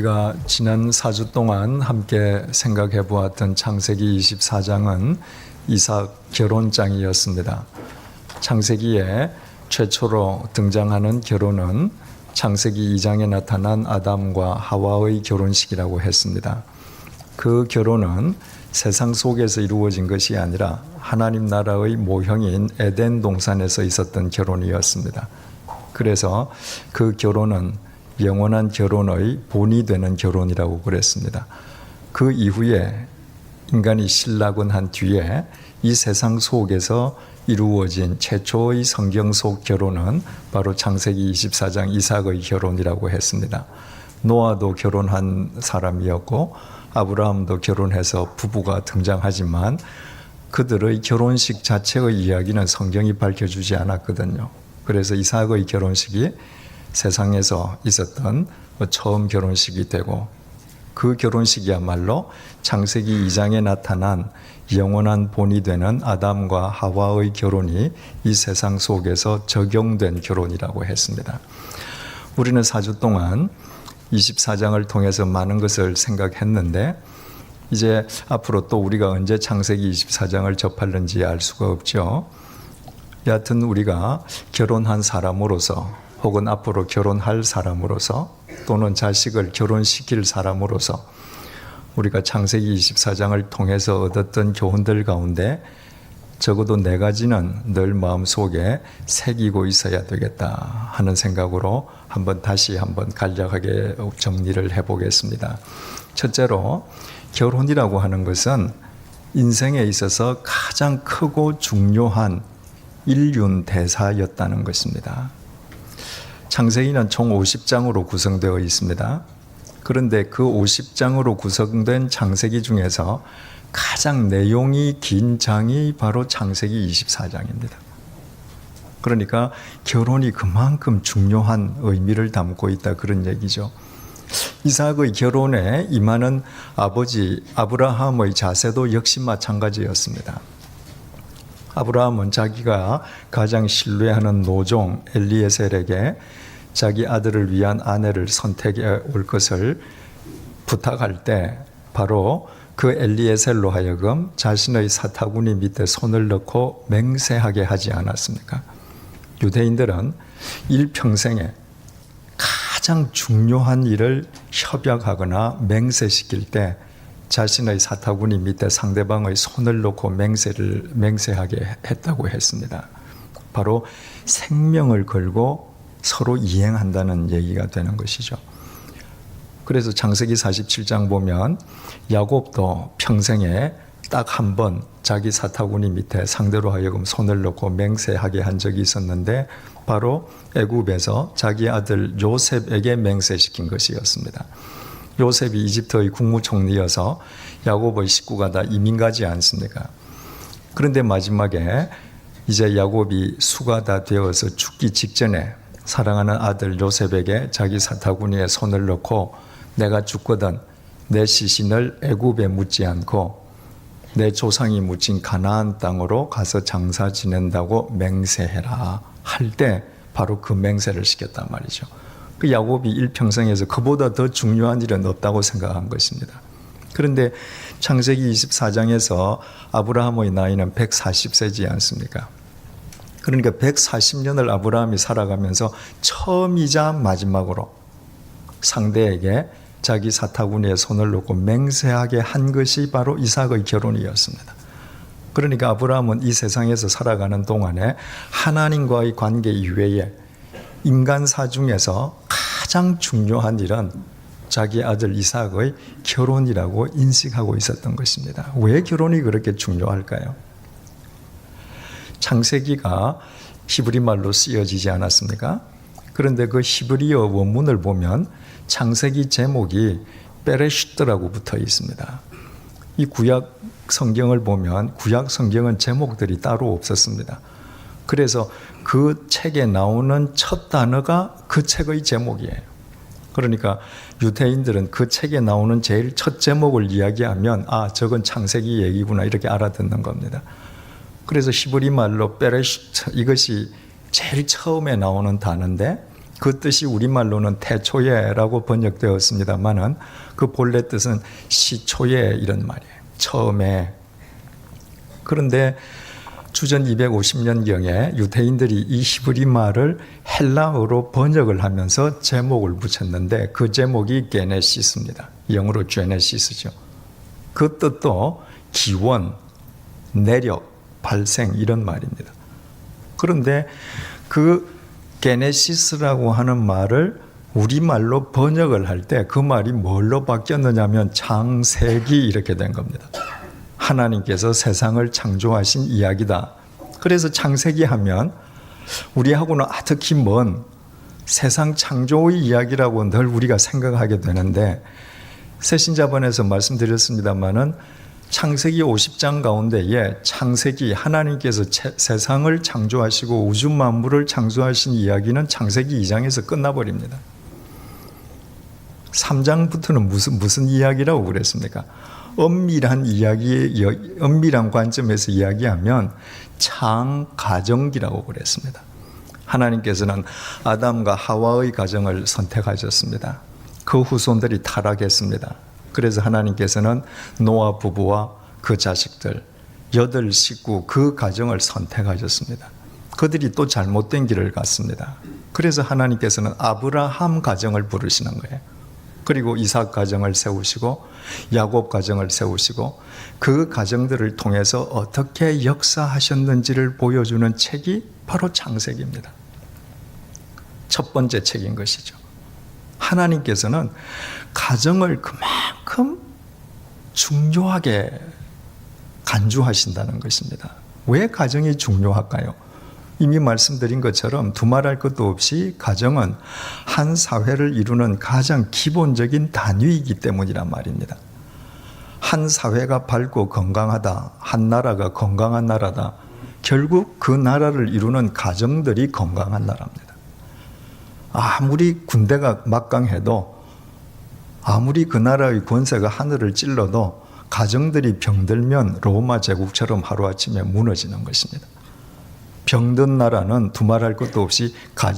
우리가 지난 4주 동안 함께 생각해 보았던 창세기 24장은 이삭 결혼장이었습니다. 창세기에 최초로 등장하는 결혼은 창세기 2장에 나타난 아담과 하와의 결혼식이라고 했습니다. 그 결혼은 세상 속에서 이루어진 것이 아니라 하나님 나라의 모형인 에덴 동산에서 있었던 결혼이었습니다. 그래서 그 결혼은 영원한 결혼의 본이 되는 결혼이라고 그랬습니다. 그 이후에 인간이 신라곤한 뒤에 이 세상 속에서 이루어진 최초의 성경 속 결혼은 바로 창세기 24장 이삭의 결혼이라고 했습니다. 노아도 결혼한 사람이었고 아브라함도 결혼해서 부부가 등장하지만 그들의 결혼식 자체의 이야기는 성경이 밝혀주지 않았거든요. 그래서 이삭의 결혼식이 세상에서 있었던 처음 결혼식이 되고 그 결혼식이야말로 창세기 2장에 나타난 영원한 본이 되는 아담과 하와의 결혼이 이 세상 속에서 적용된 결혼이라고 했습니다. 우리는 4주 동안 24장을 통해서 많은 것을 생각했는데 이제 앞으로 또 우리가 언제 창세기 24장을 접할는지 알 수가 없죠. 여하튼 우리가 결혼한 사람으로서 혹은 앞으로 결혼할 사람으로서 또는 자식을 결혼시킬 사람으로서 우리가 창세기 24장을 통해서 얻었던 교훈들 가운데 적어도 4가지는 늘 마음속에 새기고 있어야 되겠다 하는 생각으로 다시 한번 간략하게 정리를 해보겠습니다. 첫째로 결혼이라고 하는 것은 인생에 있어서 가장 크고 중요한 일륜 대사였다는 것입니다. 창세기는 총 50장으로 구성되어 있습니다. 그런데 그 50장으로 구성된 창세기 중에서 가장 내용이 긴 장이 바로 창세기 24장입니다. 그러니까 결혼이 그만큼 중요한 의미를 담고 있다 그런 얘기죠. 이삭의 결혼에 임하는 아버지 아브라함의 자세도 역시 마찬가지였습니다. 아브라함은 자기가 가장 신뢰하는 노종 엘리에셀에게 자기 아들을 위한 아내를 선택해 올 것을 부탁할 때 바로 그 엘리에셀로 하여금 자신의 사타구니 밑에 손을 넣고 맹세하게 하지 않았습니까? 유대인들은 일평생에 가장 중요한 일을 협약하거나 맹세시킬 때 자신의 사타구니 밑에 상대방의 손을 놓고 맹세하게 했다고 했습니다. 바로 생명을 걸고 서로 이행한다는 얘기가 되는 것이죠. 그래서 창세기 47장 보면 야곱도 평생에 딱 한 번 자기 사타구니 밑에 상대로 하여금 손을 놓고 맹세하게 한 적이 있었는데 바로 애굽에서 자기 아들 요셉에게 맹세시킨 것이었습니다. 요셉이 이집트의 국무총리여서 야곱의 식구가 다 이민 가지 않습니까? 그런데 마지막에 이제 야곱이 수가 다 되어서 죽기 직전에 사랑하는 아들 요셉에게 자기 사타구니에 손을 넣고 내가 죽거든 내 시신을 애굽에 묻지 않고 내 조상이 묻힌 가나안 땅으로 가서 장사 지낸다고 맹세해라 할 때 바로 그 맹세를 시켰단 말이죠. 그 야곱이 일평생에서 그보다 더 중요한 일은 없다고 생각한 것입니다. 그런데 창세기 24장에서 아브라함의 나이는 140세지 않습니까? 그러니까 140년을 아브라함이 살아가면서 처음이자 마지막으로 상대에게 자기 사타구니에 손을 놓고 맹세하게 한 것이 바로 이삭의 결혼이었습니다. 그러니까 아브라함은 이 세상에서 살아가는 동안에 하나님과의 관계 이외에 인간사 중에서 가장 중요한 일은 자기 아들 이삭의 결혼이라고 인식하고 있었던 것입니다. 왜 결혼이 그렇게 중요할까요? 창세기가 히브리 말로 쓰여지지 않았습니까? 그런데 그 히브리어 원문을 보면 창세기 제목이 베레시트라고 붙어 있습니다. 이 구약 성경을 보면 구약 성경은 제목들이 따로 없었습니다. 그래서 그 책에 나오는 첫 단어가 그 책의 제목이에요. 그러니까 유대인들은 그 책에 나오는 제일 첫 제목을 이야기하면 아, 저건 창세기 얘기구나 이렇게 알아듣는 겁니다. 그래서 히브리 말로 베레시트 이것이 제일 처음에 나오는 단어인데 그 뜻이 우리말로는 태초에라고 번역되었습니다만은 그 본래 뜻은 시초에 이런 말이에요. 처음에. 그런데 주전 250년경에 유대인들이 이 히브리 말을 헬라어로 번역을 하면서 제목을 붙였는데 그 제목이 게네시스입니다. 영어로 제네시스죠. 그 뜻도 기원, 내력, 발생 이런 말입니다. 그런데 그 게네시스라고 하는 말을 우리말로 번역을 할 때 그 말이 뭘로 바뀌었느냐면 창세기 이렇게 된 겁니다. 하나님께서 세상을 창조하신 이야기다. 그래서 창세기 하면 우리하고는 특히 먼 세상 창조의 이야기라고 늘 우리가 생각하게 되는데 새신자본에서 말씀드렸습니다마는 창세기 50장 가운데에 창세기 하나님께서 세상을 창조하시고 우주 만물을 창조하신 이야기는 창세기 2장에서 끝나버립니다. 3장부터는 무슨 이야기라고 그랬습니까? 엄밀한 관점에서 이야기하면 창가정기라고 그랬습니다. 하나님께서는 아담과 하와의 가정을 선택하셨습니다. 그 후손들이 타락했습니다. 그래서 하나님께서는 노아 부부와 그 자식들 8식구 그 가정을 선택하셨습니다. 그들이 또 잘못된 길을 갔습니다. 그래서 하나님께서는 아브라함 가정을 부르시는 거예요. 그리고 이삭 가정을 세우시고 야곱 가정을 세우시고 그 가정들을 통해서 어떻게 역사하셨는지를 보여주는 책이 바로 창세기입니다. 첫 번째 책인 것이죠. 하나님께서는 가정을 그만큼 중요하게 간주하신다는 것입니다. 왜 가정이 중요할까요? 이미 말씀드린 것처럼 두말할 것도 없이 가정은 한 사회를 이루는 가장 기본적인 단위이기 때문이란 말입니다. 한 사회가 밝고 건강하다, 한 나라가 건강한 나라다. 결국 그 나라를 이루는 가정들이 건강한 나라입니다. 아무리 군대가 막강해도 아무리 그 나라의 권세가 하늘을 찔러도 가정들이 병들면 로마 제국처럼 하루아침에 무너지는 것입니다. 병든 나라는 두말할 것도 없이 각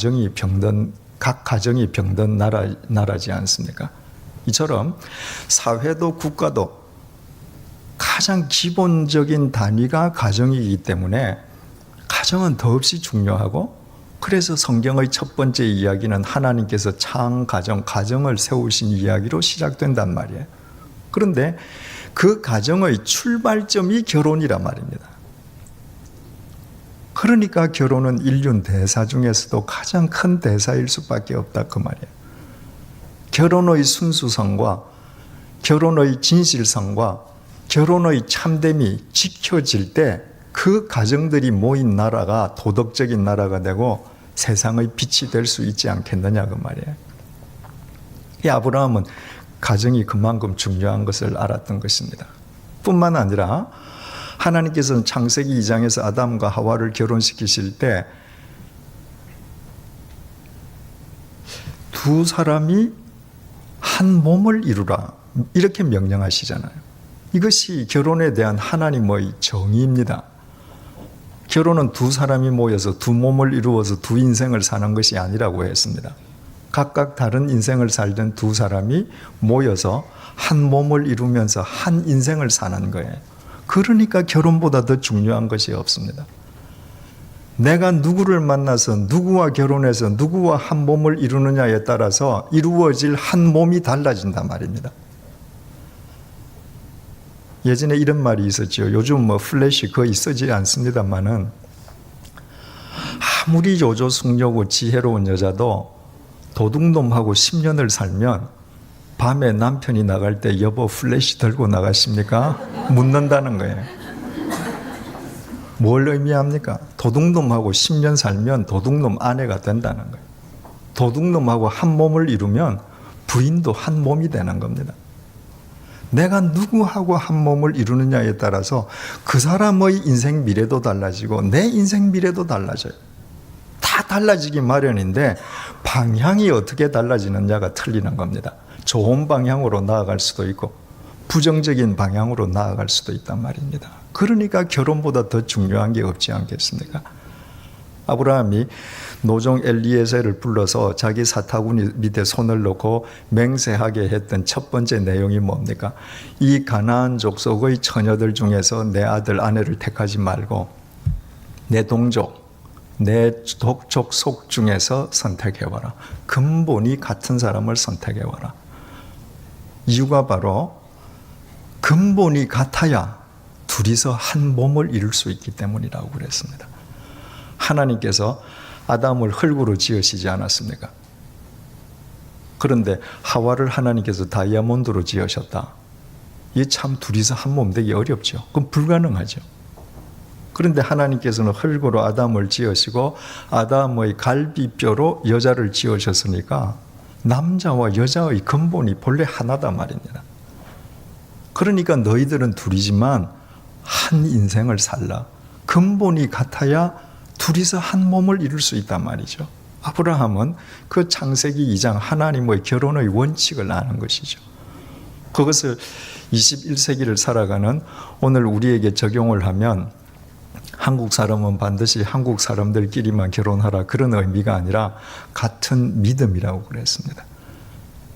가정이 병든 나라지 않습니까? 이처럼 사회도 국가도 가장 기본적인 단위가 가정이기 때문에 가정은 더없이 중요하고 그래서 성경의 첫 번째 이야기는 하나님께서 가정을 세우신 이야기로 시작된단 말이에요. 그런데 그 가정의 출발점이 결혼이란 말입니다. 그러니까 결혼은 인륜 대사 중에서도 가장 큰 대사일 수밖에 없다 그 말이에요. 결혼의 순수성과 결혼의 진실성과 결혼의 참됨이 지켜질 때 그 가정들이 모인 나라가 도덕적인 나라가 되고 세상의 빛이 될 수 있지 않겠느냐 그 말이에요. 이 아브라함은 가정이 그만큼 중요한 것을 알았던 것입니다. 뿐만 아니라 하나님께서는 창세기 2장에서 아담과 하와를 결혼시키실 때 두 사람이 한 몸을 이루라 이렇게 명령하시잖아요. 이것이 결혼에 대한 하나님의 정의입니다. 결혼은 두 사람이 모여서 두 몸을 이루어서 두 인생을 사는 것이 아니라고 했습니다. 각각 다른 인생을 살던 두 사람이 모여서 한 몸을 이루면서 한 인생을 사는 거예요. 그러니까 결혼보다 더 중요한 것이 없습니다. 내가 누구를 만나서 누구와 결혼해서 누구와 한 몸을 이루느냐에 따라서 이루어질 한 몸이 달라진단 말입니다. 예전에 이런 말이 있었죠. 요즘 플래시 거의 쓰지 않습니다만은 아무리 요조숙녀고 지혜로운 여자도 도둑놈하고 10년을 살면 밤에 남편이 나갈 때 여보 플래시 들고 나가십니까? 묻는다는 거예요. 뭘 의미합니까? 도둑놈하고 10년 살면 도둑놈 아내가 된다는 거예요. 도둑놈하고 한 몸을 이루면 부인도 한 몸이 되는 겁니다. 내가 누구하고 한 몸을 이루느냐에 따라서 그 사람의 인생 미래도 달라지고 내 인생 미래도 달라져요. 다 달라지기 마련인데 방향이 어떻게 달라지느냐가 틀리는 겁니다. 좋은 방향으로 나아갈 수도 있고 부정적인 방향으로 나아갈 수도 있단 말입니다. 그러니까 결혼보다 더 중요한 게 없지 않겠습니까? 아브라함이 노종 엘리에셀을 불러서 자기 사타구니 밑에 손을 놓고 맹세하게 했던 첫 번째 내용이 뭡니까? 이 가나안 족속의 처녀들 중에서 내 아들 아내를 택하지 말고 내 동족, 내 족속 중에서 선택해와라. 근본이 같은 사람을 선택해와라. 이유가 바로 근본이 같아야 둘이서 한 몸을 이룰 수 있기 때문이라고 그랬습니다. 하나님께서 아담을 흙으로 지으시지 않았습니까? 그런데 하와를 하나님께서 다이아몬드로 지으셨다. 이게 참 둘이서 한 몸 되기 어렵죠. 그건 불가능하죠. 그런데 하나님께서는 흙으로 아담을 지으시고 아담의 갈비뼈로 여자를 지으셨으니까 남자와 여자의 근본이 본래 하나단 말입니다. 그러니까 너희들은 둘이지만 한 인생을 살라. 근본이 같아야 둘이서 한 몸을 이룰 수 있단 말이죠. 아브라함은 그 창세기 2장 하나님의 결혼의 원칙을 아는 것이죠. 그것을 21세기를 살아가는 오늘 우리에게 적용을 하면 한국 사람은 반드시 한국 사람들끼리만 결혼하라 그런 의미가 아니라 같은 믿음이라고 그랬습니다.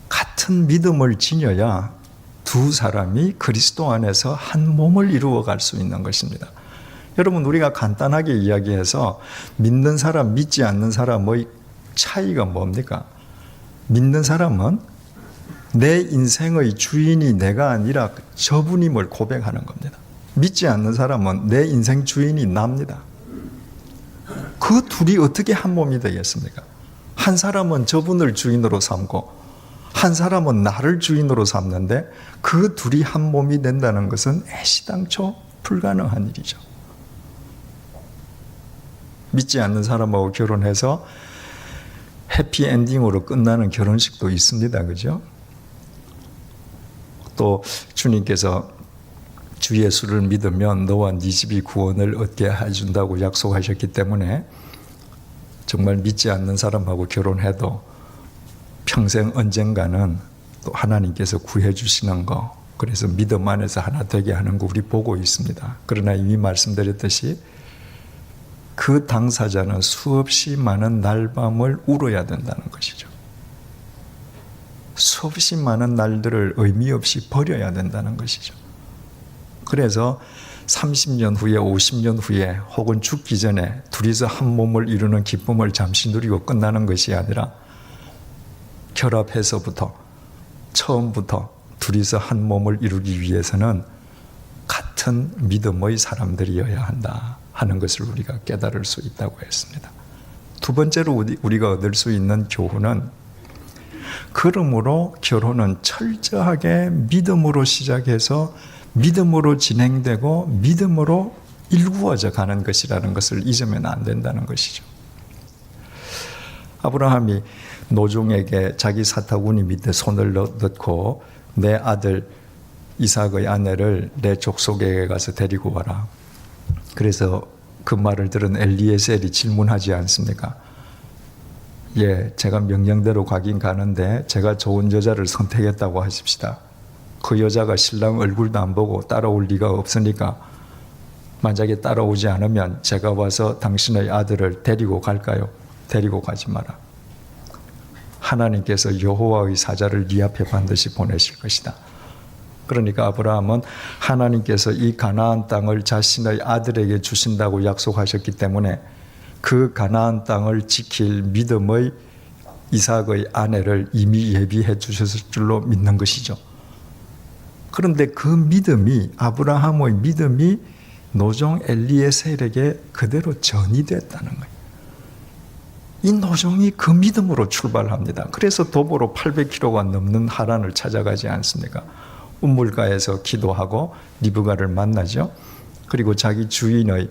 같은 믿음을 지녀야 두 사람이 그리스도 안에서 한 몸을 이루어 갈 수 있는 것입니다. 여러분, 우리가 간단하게 이야기해서 믿는 사람, 믿지 않는 사람의 차이가 뭡니까? 믿는 사람은 내 인생의 주인이 내가 아니라 저분임을 고백하는 겁니다. 믿지 않는 사람은 내 인생 주인이 납니다. 그 둘이 어떻게 한 몸이 되겠습니까? 한 사람은 저분을 주인으로 삼고 한 사람은 나를 주인으로 삼는데 그 둘이 한 몸이 된다는 것은 애시당초 불가능한 일이죠. 믿지 않는 사람하고 결혼해서 해피엔딩으로 끝나는 결혼식도 있습니다. 그죠? 또 주님께서 주 예수를 믿으면 너와 네 집이 구원을 얻게 해준다고 약속하셨기 때문에 정말 믿지 않는 사람하고 결혼해도 평생 언젠가는 또 하나님께서 구해 주시는 거, 그래서 믿음 안에서 하나 되게 하는 거 우리 보고 있습니다. 그러나 이미 말씀드렸듯이 그 당사자는 수없이 많은 날밤을 울어야 된다는 것이죠. 수없이 많은 날들을 의미 없이 버려야 된다는 것이죠. 그래서 30년 후에 50년 후에 혹은 죽기 전에 둘이서 한 몸을 이루는 기쁨을 잠시 누리고 끝나는 것이 아니라 결합해서부터 처음부터 둘이서 한 몸을 이루기 위해서는 같은 믿음의 사람들이어야 한다 하는 것을 우리가 깨달을 수 있다고 했습니다. 두 번째로 우리가 얻을 수 있는 교훈은 그러므로 결혼은 철저하게 믿음으로 시작해서 믿음으로 진행되고 믿음으로 일구어져 가는 것이라는 것을 잊으면 안 된다는 것이죠. 아브라함이 노종에게 자기 사타구니 밑에 손을 넣고 내 아들 이삭의 아내를 내 족속에게 가서 데리고 와라. 그래서 그 말을 들은 엘리에셀이 질문하지 않습니까? 예, 제가 명령대로 가긴 가는데 제가 좋은 여자를 선택했다고 하십시다. 그 여자가 신랑 얼굴도 안 보고 따라올 리가 없으니까 만약에 따라오지 않으면 제가 와서 당신의 아들을 데리고 갈까요? 데리고 가지 마라. 하나님께서 여호와의 사자를 네 앞에 반드시 보내실 것이다. 그러니까 아브라함은 하나님께서 이 가나안 땅을 자신의 아들에게 주신다고 약속하셨기 때문에 그 가나안 땅을 지킬 믿음의 이삭의 아내를 이미 예비해 주셨을 줄로 믿는 것이죠. 그런데 그 믿음이, 아브라함의 믿음이 노종 엘리에셀에게 그대로 전이됐다는 거예요. 이 노종이 그 믿음으로 출발합니다. 그래서 도보로 800km가 넘는 하란을 찾아가지 않습니까? 우물가에서 기도하고 리브가를 만나죠. 그리고 자기 주인의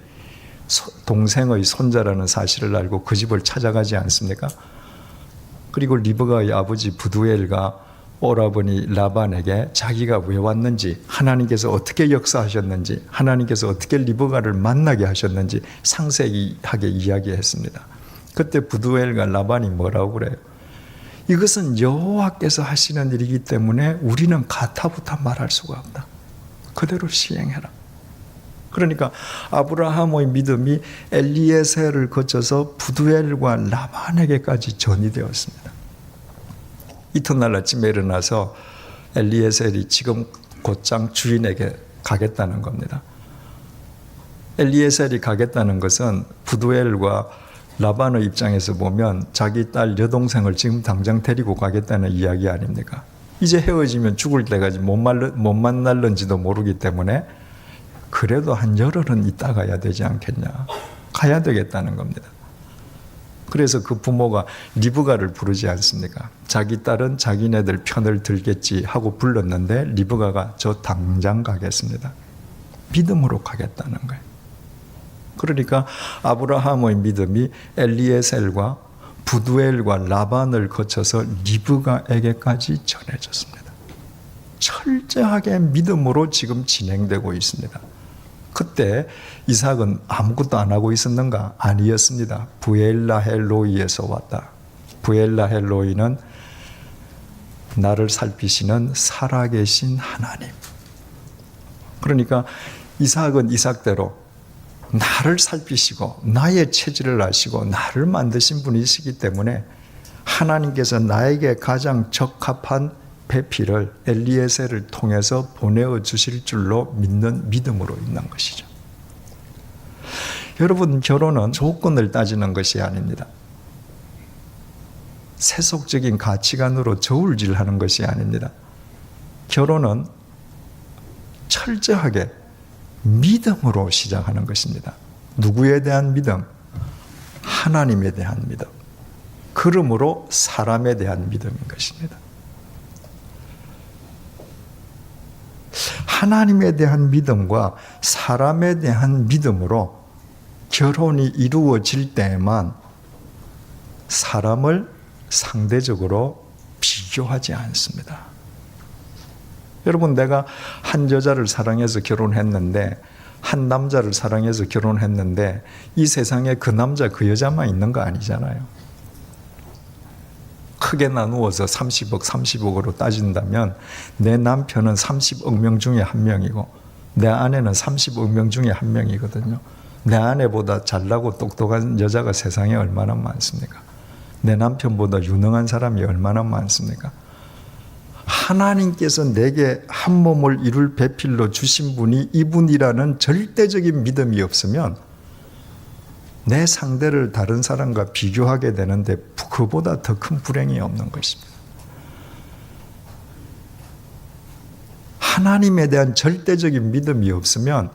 동생의 손자라는 사실을 알고 그 집을 찾아가지 않습니까? 그리고 리브가의 아버지 부두엘과 오라버니 라반에게 자기가 왜 왔는지, 하나님께서 어떻게 역사하셨는지, 하나님께서 어떻게 리브가를 만나게 하셨는지 상세하게 이야기했습니다. 그때 부두엘과 라반이 뭐라고 그래요? 이것은 여호와께서 하시는 일이기 때문에 우리는 가타부타 말할 수가 없다. 그대로 시행해라. 그러니까 아브라함의 믿음이 엘리에셀을 거쳐서 부두엘과 라반에게까지 전이되었습니다. 이튿날 아침에 일어나서 엘리에셀이 지금 곧장 주인에게 가겠다는 겁니다. 엘리에셀이 가겠다는 것은 부두엘과 라반의 입장에서 보면 자기 딸 여동생을 지금 당장 데리고 가겠다는 이야기 아닙니까? 이제 헤어지면 죽을 때까지 못 만날는지도 모르기 때문에 그래도 한 열흘은 있다 가야 되지 않겠냐. 가야 되겠다는 겁니다. 그래서 그 부모가 리브가를 부르지 않습니까? 자기 딸은 자기네들 편을 들겠지 하고 불렀는데 리브가가 저 당장 가겠습니다. 믿음으로 가겠다는 거예요. 그러니까 아브라함의 믿음이 엘리에셀과 부두엘과 라반을 거쳐서 리브가에게까지 전해졌습니다. 철저하게 믿음으로 지금 진행되고 있습니다. 그때 이삭은 아무것도 안 하고 있었는가? 아니었습니다. 부엘라헬로이에서 왔다. 부엘라헬로이는 나를 살피시는 살아계신 하나님. 그러니까 이삭은 이삭대로 나를 살피시고 나의 체질을 아시고 나를 만드신 분이시기 때문에 하나님께서 나에게 가장 적합한 배필을 엘리에셀을 통해서 보내어 주실 줄로 믿는 믿음으로 있는 것이죠. 여러분, 결혼은 조건을 따지는 것이 아닙니다. 세속적인 가치관으로 저울질하는 것이 아닙니다. 결혼은 철저하게 믿음으로 시작하는 것입니다. 누구에 대한 믿음? 하나님에 대한 믿음. 그러므로 사람에 대한 믿음인 것입니다. 하나님에 대한 믿음과 사람에 대한 믿음으로 결혼이 이루어질 때에만 사람을 상대적으로 비교하지 않습니다. 여러분, 내가 한 여자를 사랑해서 결혼했는데 한 남자를 사랑해서 결혼했는데 이 세상에 그 남자 그 여자만 있는 거 아니잖아요. 크게 나누어서 30억, 30억으로 따진다면 내 남편은 30억 명 중에 한 명이고 내 아내는 30억 명 중에 한 명이거든요. 내 아내보다 잘나고 똑똑한 여자가 세상에 얼마나 많습니까? 내 남편보다 유능한 사람이 얼마나 많습니까? 하나님께서 내게 한 몸을 이룰 배필로 주신 분이 이분이라는 절대적인 믿음이 없으면 내 상대를 다른 사람과 비교하게 되는데 그보다 더 큰 불행이 없는 것입니다. 하나님에 대한 절대적인 믿음이 없으면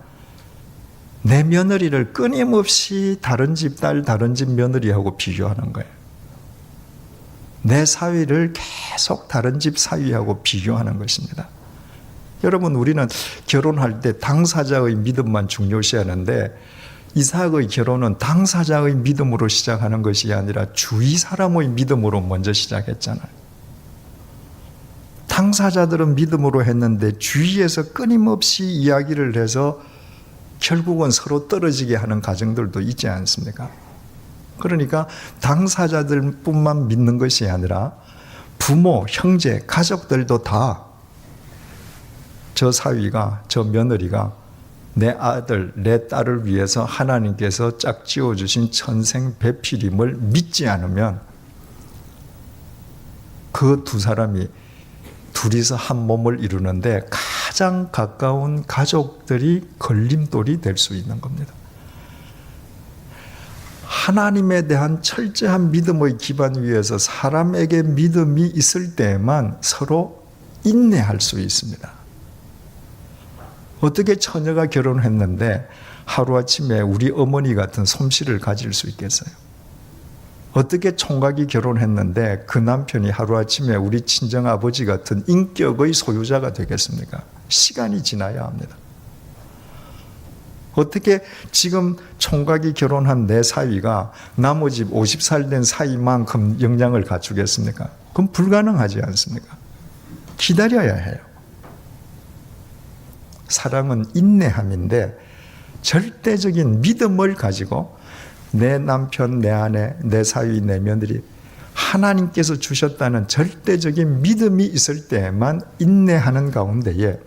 내 며느리를 끊임없이 다른 집 딸, 다른 집 며느리하고 비교하는 거예요. 내 사위를 계속 다른 집 사위하고 비교하는 것입니다. 여러분, 우리는 결혼할 때 당사자의 믿음만 중요시하는데 이삭의 결혼은 당사자의 믿음으로 시작하는 것이 아니라 주위 사람의 믿음으로 먼저 시작했잖아요. 당사자들은 믿음으로 했는데 주위에서 끊임없이 이야기를 해서 결국은 서로 떨어지게 하는 가정들도 있지 않습니까? 그러니까 당사자들뿐만 믿는 것이 아니라 부모, 형제, 가족들도 다 저 사위가, 저 며느리가 내 아들, 내 딸을 위해서 하나님께서 짝지어 주신 천생 배필임을 믿지 않으면 그 두 사람이 둘이서 한 몸을 이루는데 가장 가까운 가족들이 걸림돌이 될 수 있는 겁니다. 하나님에 대한 철저한 믿음의 기반 위에서 사람에게 믿음이 있을 때에만 서로 인내할 수 있습니다. 어떻게 처녀가 결혼했는데 하루아침에 우리 어머니 같은 솜씨를 가질 수 있겠어요? 어떻게 총각이 결혼했는데 그 남편이 하루아침에 우리 친정아버지 같은 인격의 소유자가 되겠습니까? 시간이 지나야 합니다. 어떻게 지금 총각이 결혼한 내 사위가 나머지 50살 된 사위만큼 역량을 갖추겠습니까? 그건 불가능하지 않습니까? 기다려야 해요. 사랑은 인내함인데 절대적인 믿음을 가지고 내 남편, 내 아내, 내 사위, 내 며느리 하나님께서 주셨다는 절대적인 믿음이 있을 때에만 인내하는 가운데에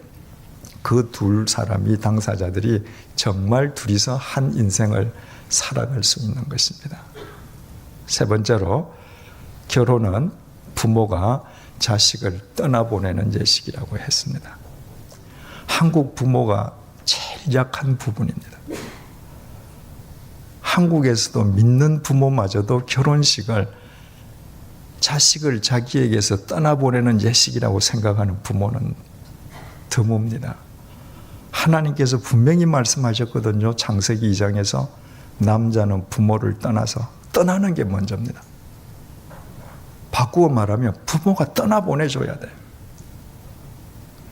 그 두 사람이 당사자들이 정말 둘이서 한 인생을 살아갈 수 있는 것입니다. 세 번째로 결혼은 부모가 자식을 떠나보내는 예식이라고 했습니다. 한국 부모가 제일 약한 부분입니다. 한국에서도 믿는 부모마저도 결혼식을 자식을 자기에게서 떠나보내는 예식이라고 생각하는 부모는 드뭅니다. 하나님께서 분명히 말씀하셨거든요. 창세기 2장에서 남자는 부모를 떠나서 떠나는 게 먼저입니다. 바꾸어 말하면 부모가 떠나보내줘야 돼요.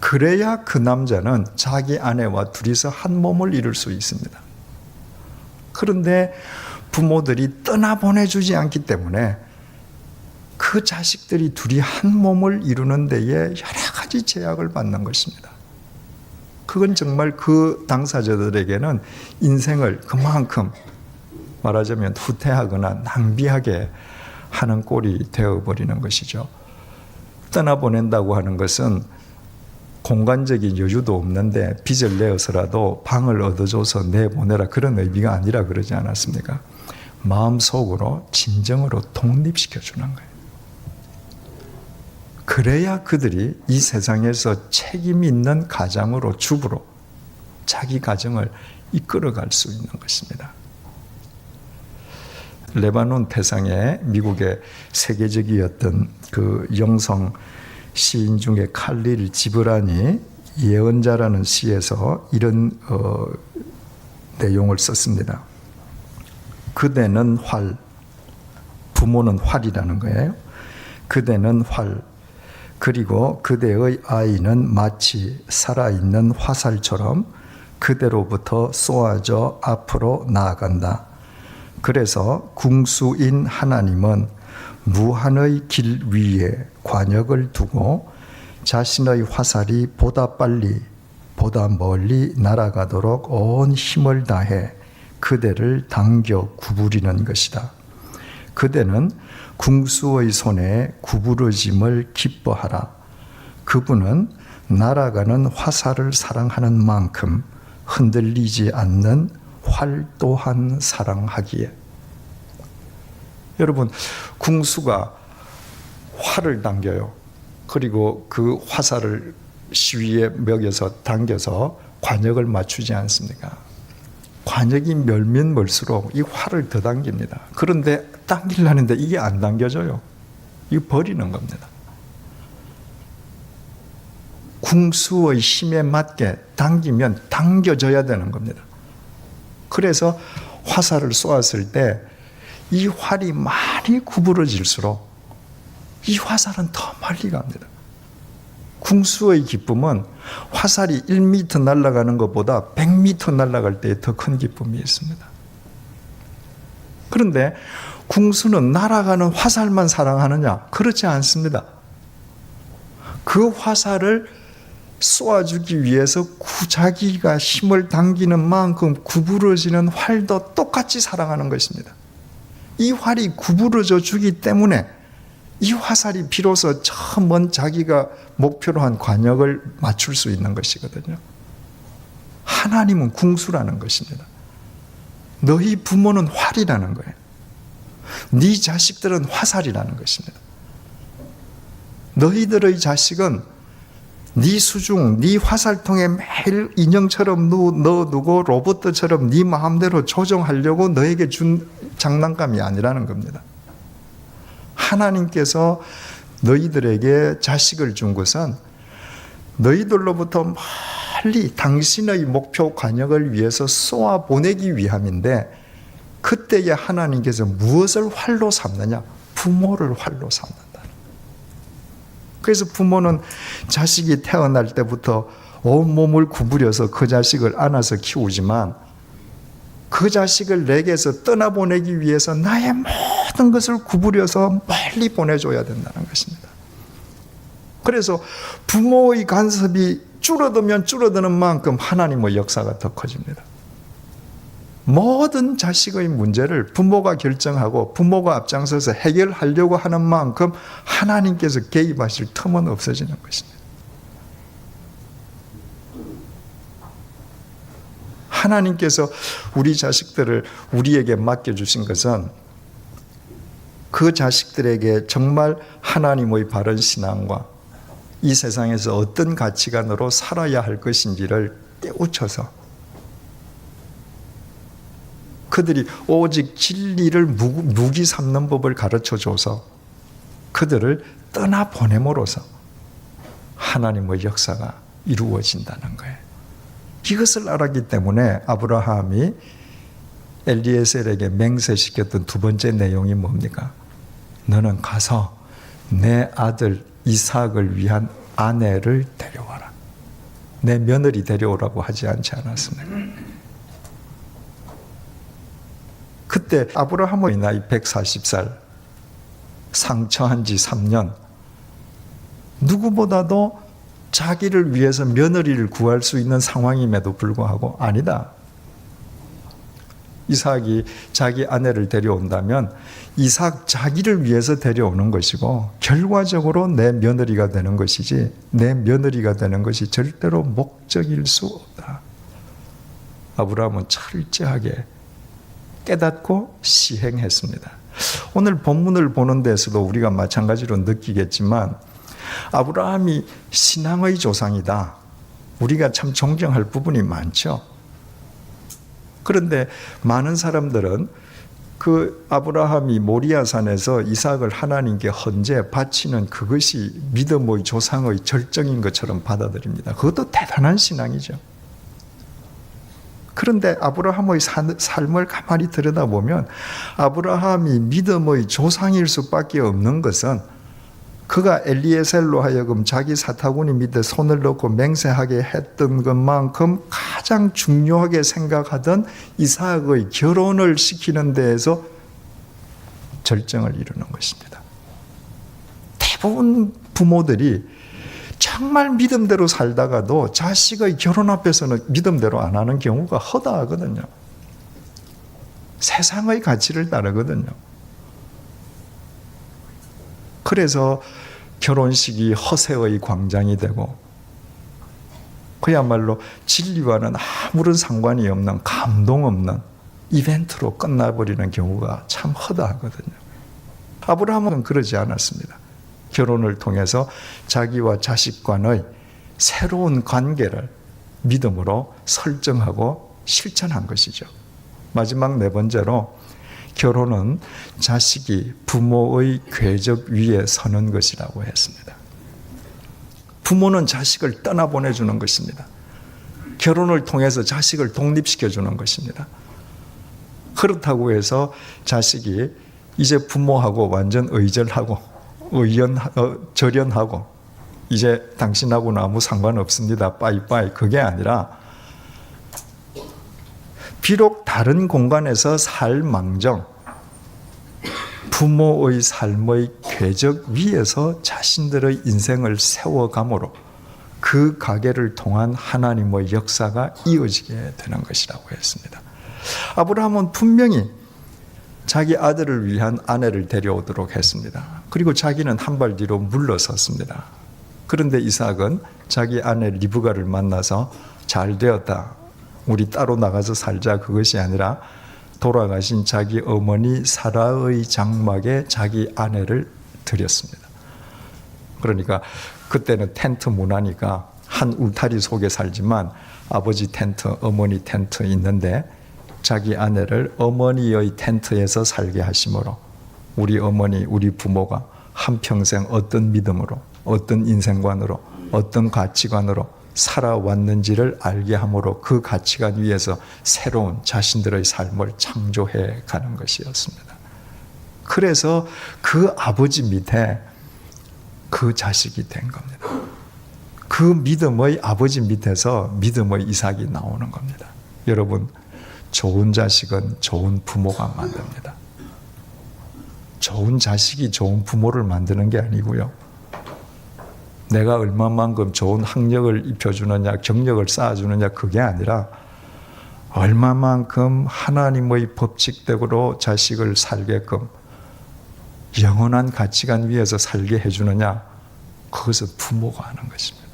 그래야 그 남자는 자기 아내와 둘이서 한 몸을 이룰 수 있습니다. 그런데 부모들이 떠나보내주지 않기 때문에 그 자식들이 둘이 한 몸을 이루는 데에 여러 가지 제약을 받는 것입니다. 그건 정말 그 당사자들에게는 인생을 그만큼 말하자면 후퇴하거나 낭비하게 하는 꼴이 되어버리는 것이죠. 떠나보낸다고 하는 것은 공간적인 여유도 없는데 빚을 내어서라도 방을 얻어줘서 내보내라 그런 의미가 아니라 그러지 않았습니까? 마음속으로 진정으로 독립시켜주는 거예요. 그래야 그들이 이 세상에서 책임 있는 가장으로 주부로 자기 가정을 이끌어갈 수 있는 것입니다. 레바논 태상에 미국의 세계적이었던 그 영성 시인 중에 칼릴 지브란이 예언자라는 시에서 이런 내용을 썼습니다. 그대는 활, 부모는 활이라는 거예요. 그대는 활, 그리고 그대의 아이는 마치 살아있는 화살처럼 그대로부터 쏘아져 앞으로 나아간다. 그래서 궁수인 하나님은 무한의 길 위에 관역을 두고 자신의 화살이 보다 빨리, 보다 멀리 날아가도록 온 힘을 다해 그대를 당겨 구부리는 것이다. 그대는 궁수의 손에 구부러짐을 기뻐하라. 그분은 날아가는 화살을 사랑하는 만큼 흔들리지 않는 활 또한 사랑하기에. 여러분, 궁수가 활을 당겨요. 그리고 그 화살을 시위에 먹여서 당겨서 관역을 맞추지 않습니까? 관역이 멀면 멀수록 이 활을 더 당깁니다. 그런데 당기려는데 이게 안 당겨져요. 이거 버리는 겁니다. 궁수의 힘에 맞게 당기면 당겨져야 되는 겁니다. 그래서 화살을 쏘았을 때 이 활이 많이 구부러질수록 이 화살은 더 멀리 갑니다. 궁수의 기쁨은 화살이 1m 날아가는 것보다 100m 날아갈 때 더 큰 기쁨이 있습니다. 그런데 궁수는 날아가는 화살만 사랑하느냐? 그렇지 않습니다. 그 화살을 쏘아주기 위해서 자기가 힘을 당기는 만큼 구부러지는 활도 똑같이 사랑하는 것입니다. 이 활이 구부러져 주기 때문에 이 화살이 비로소 저 먼 자기가 목표로 한 관역을 맞출 수 있는 것이거든요. 하나님은 궁수라는 것입니다. 너희 부모는 활이라는 거예요. 네 자식들은 화살이라는 것입니다. 너희들의 자식은 네 수중, 네 화살통에 매일 인형처럼 넣어두고 로봇처럼 네 마음대로 조정하려고 너에게 준 장난감이 아니라는 겁니다. 하나님께서 너희들에게 자식을 준 것은 너희들로부터 멀리 당신의 목표 관역을 위해서 쏘아 보내기 위함인데, 그때에 하나님께서 무엇을 활로 삼느냐? 부모를 활로 삼는다. 그래서 부모는 자식이 태어날 때부터 온몸을 구부려서 그 자식을 안아서 키우지만, 그 자식을 내게서 떠나보내기 위해서 나의 모든 것을 구부려서 멀리 보내줘야 된다는 것입니다. 그래서 부모의 간섭이 줄어들면 줄어드는 만큼 하나님의 역사가 더 커집니다. 모든 자식의 문제를 부모가 결정하고 부모가 앞장서서 해결하려고 하는 만큼 하나님께서 개입하실 틈은 없어지는 것입니다. 하나님께서 우리 자식들을 우리에게 맡겨주신 것은 그 자식들에게 정말 하나님의 바른 신앙과 이 세상에서 어떤 가치관으로 살아야 할 것인지를 깨우쳐서 그들이 오직 진리를 무기 삼는 법을 가르쳐줘서 그들을 떠나보냄으로써 하나님의 역사가 이루어진다는 거예요. 이것을 알았기 때문에 아브라함이 엘리에셀에게 맹세시켰던 두 번째 내용이 뭡니까? 너는 가서 내 아들 이삭을 위한 아내를 데려와라. 내 며느리 데려오라고 하지 않지 않았습니까? 그때 아브라함의 나이 140살, 상처한 지 3년, 누구보다도 자기를 위해서 며느리를 구할 수 있는 상황임에도 불구하고 아니다. 이삭이 자기 아내를 데려온다면 이삭 자기를 위해서 데려오는 것이고 결과적으로 내 며느리가 되는 것이지 내 며느리가 되는 것이 절대로 목적일 수 없다. 아브라함은 철저하게 깨닫고 시행했습니다. 오늘 본문을 보는 데서도 우리가 마찬가지로 느끼겠지만 아브라함이 신앙의 조상이다. 우리가 참 존경할 부분이 많죠. 그런데 많은 사람들은 그 아브라함이 모리아산에서 이삭을 하나님께 헌재 바치는 그것이 믿음의 조상의 절정인 것처럼 받아들입니다. 그것도 대단한 신앙이죠. 그런데 아브라함의 삶을 가만히 들여다보면 아브라함이 믿음의 조상일 수밖에 없는 것은 그가 엘리에셀로 하여금 자기 사타구니 밑에 손을 넣고 맹세하게 했던 것만큼 가장 중요하게 생각하던 이삭의 결혼을 시키는 데에서 절정을 이루는 것입니다. 대부분 부모들이 정말 믿음대로 살다가도 자식의 결혼 앞에서는 믿음대로 안 하는 경우가 허다하거든요. 세상의 가치를 따르거든요. 그래서 결혼식이 허세의 광장이 되고 그야말로 진리와는 아무런 상관이 없는 감동 없는 이벤트로 끝나버리는 경우가 참 허다하거든요. 아브라함은 그러지 않았습니다. 결혼을 통해서 자기와 자식 간의 새로운 관계를 믿음으로 설정하고 실천한 것이죠. 마지막 네 번째로 결혼은 자식이 부모의 궤적 위에 서는 것이라고 했습니다. 부모는 자식을 떠나보내주는 것입니다. 결혼을 통해서 자식을 독립시켜주는 것입니다. 그렇다고 해서 자식이 이제 부모하고 완전 절연하고 이제 당신하고는 아무 상관없습니다. 빠이빠이. 그게 아니라 비록 다른 공간에서 살 망정 부모의 삶의 궤적 위에서 자신들의 인생을 세워감으로 그 가계를 통한 하나님의 역사가 이어지게 되는 것이라고 했습니다. 아브라함은 분명히 자기 아들을 위한 아내를 데려오도록 했습니다. 그리고 자기는 한 발 뒤로 물러섰습니다. 그런데 이삭은 자기 아내 리브가를 만나서 잘 되었다. 우리 따로 나가서 살자. 그것이 아니라 돌아가신 자기 어머니 사라의 장막에 자기 아내를 드렸습니다. 그러니까 그때는 텐트 문화니까 한 울타리 속에 살지만 아버지 텐트, 어머니 텐트 있는데 자기 아내를 어머니의 텐트에서 살게 하심으로 우리 어머니, 우리 부모가 한평생 어떤 믿음으로, 어떤 인생관으로, 어떤 가치관으로 살아왔는지를 알게 함으로 그 가치관 위에서 새로운 자신들의 삶을 창조해 가는 것이었습니다. 그래서 그 아버지 밑에 그 자식이 된 겁니다. 그 믿음의 아버지 밑에서 믿음의 이삭이 나오는 겁니다. 여러분, 좋은 자식은 좋은 부모가 만듭니다. 좋은 자식이 좋은 부모를 만드는 게 아니고요. 내가 얼마만큼 좋은 학력을 입혀주느냐, 경력을 쌓아주느냐, 그게 아니라 얼마만큼 하나님의 법칙대로 자식을 살게끔 영원한 가치관 위에서 살게 해주느냐, 그것은 부모가 하는 것입니다.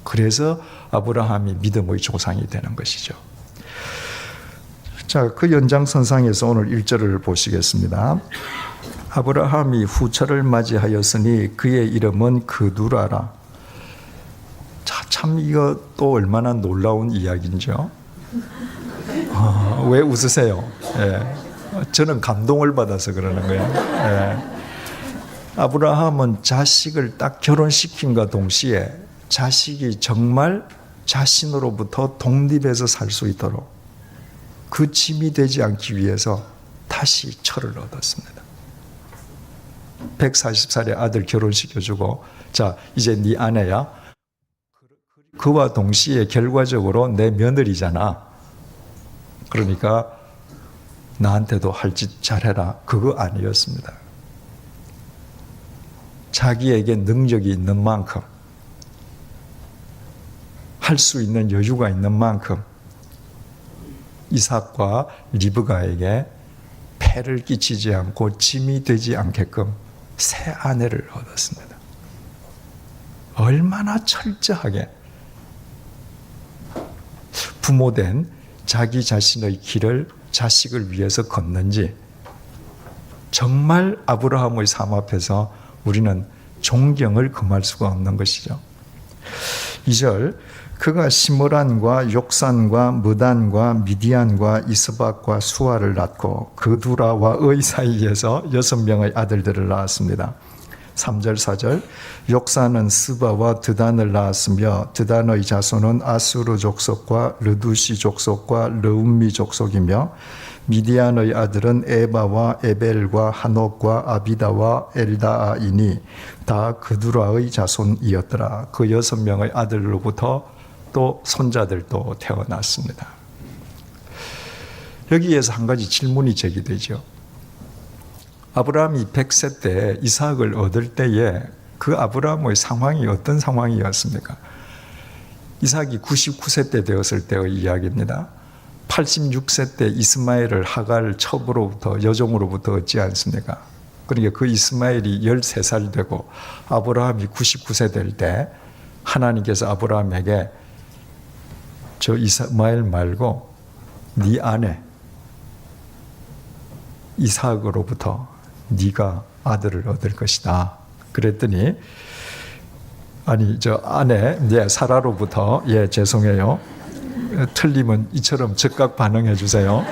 그래서 아브라함이 믿음의 조상이 되는 것이죠. 자, 그 연장선상에서 오늘 1절을 보시겠습니다. 아브라함이 후처를 맞이하였으니 그의 이름은 그두라라. 자, 참 이거 또 얼마나 놀라운 이야기인지요. 왜 웃으세요? 예. 저는 감동을 받아서 그러는 거예요. 예. 아브라함은 자식을 딱 결혼시킨과 동시에 자식이 정말 자신으로부터 독립해서 살 수 있도록 그 짐이 되지 않기 위해서 다시 철을 얻었습니다. 140살에 아들 결혼시켜주고, 자, 이제 네 아내야. 그와 동시에 결과적으로 내 며느리잖아. 그러니까 나한테도 할 짓 잘해라. 그거 아니었습니다. 자기에게 능력이 있는 만큼, 할 수 있는 여유가 있는 만큼 이삭과 리브가에게 폐를 끼치지 않고 짐이 되지 않게끔 새 아내를 얻었습니다. 얼마나 철저하게 부모된 자기 자신의 길을 자식을 위해서 걷는지 정말 아브라함의 삶 앞에서 우리는 존경을 금할 수가 없는 것이죠. 2절, 그가 시므란과 욕산과 무단과 미디안과 이스박과 수아를 낳고 그두라와 의 사이에서 6명의 아들들을 낳았습니다. 3절, 4절, 욕산은 스바와 드단을 낳았으며 드단의 자손은 아수르 족속과 르두시 족속과 르움미 족속이며 미디안의 아들은 에바와 에벨과 한옥과 아비다와 엘다아이니 다 그두라의 자손이었더라. 그 6명의 아들로부터 또 손자들도 태어났습니다. 여기에서 한 가지 질문이 제기되죠. 아브라함이 100세 때 이삭을 얻을 때에 그 아브라함의 상황이 어떤 상황이었습니까? 이삭이 99세 때 되었을 때의 이야기입니다. 86세 때 이스마엘을 하갈 첩으로부터 여종으로부터 얻지 않습니까? 그러니까 그 이스마엘이 13살 되고 아브라함이 99세 될 때 하나님께서 아브라함에게 저 이스마엘 말고 네 아내 이삭으로부터 네가 아들을 얻을 것이다. 그랬더니 아니 저 아내 사라로부터 죄송해요. 틀리면 이처럼 즉각 반응해 주세요.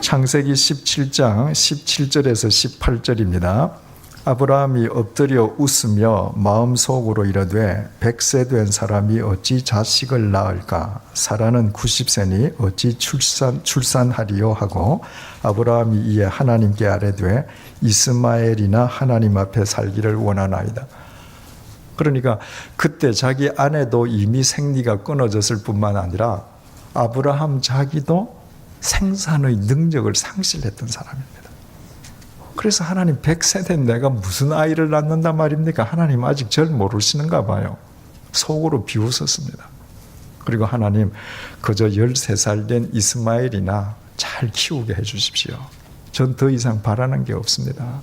창세기 17장 17절에서 18절입니다. 아브라함이 엎드려 웃으며 마음속으로 이르되 100세 된 사람이 어찌 자식을 낳을까? 사라는 90세니 어찌 출산하리요 하고 아브라함이 이에 하나님께 아뢰되 이스마엘이나 하나님 앞에 살기를 원하나이다. 그러니까 그때 자기 아내도 이미 생리가 끊어졌을 뿐만 아니라 아브라함 자기도 생산의 능력을 상실했던 사람입니다. 그래서 하나님 100세 된 내가 무슨 아이를 낳는단 말입니까? 하나님 아직 절 모르시는가 봐요. 속으로 비웃었습니다. 그리고 하나님 그저 13살 된 이스마엘이나 잘 키우게 해 주십시오. 전 더 이상 바라는 게 없습니다.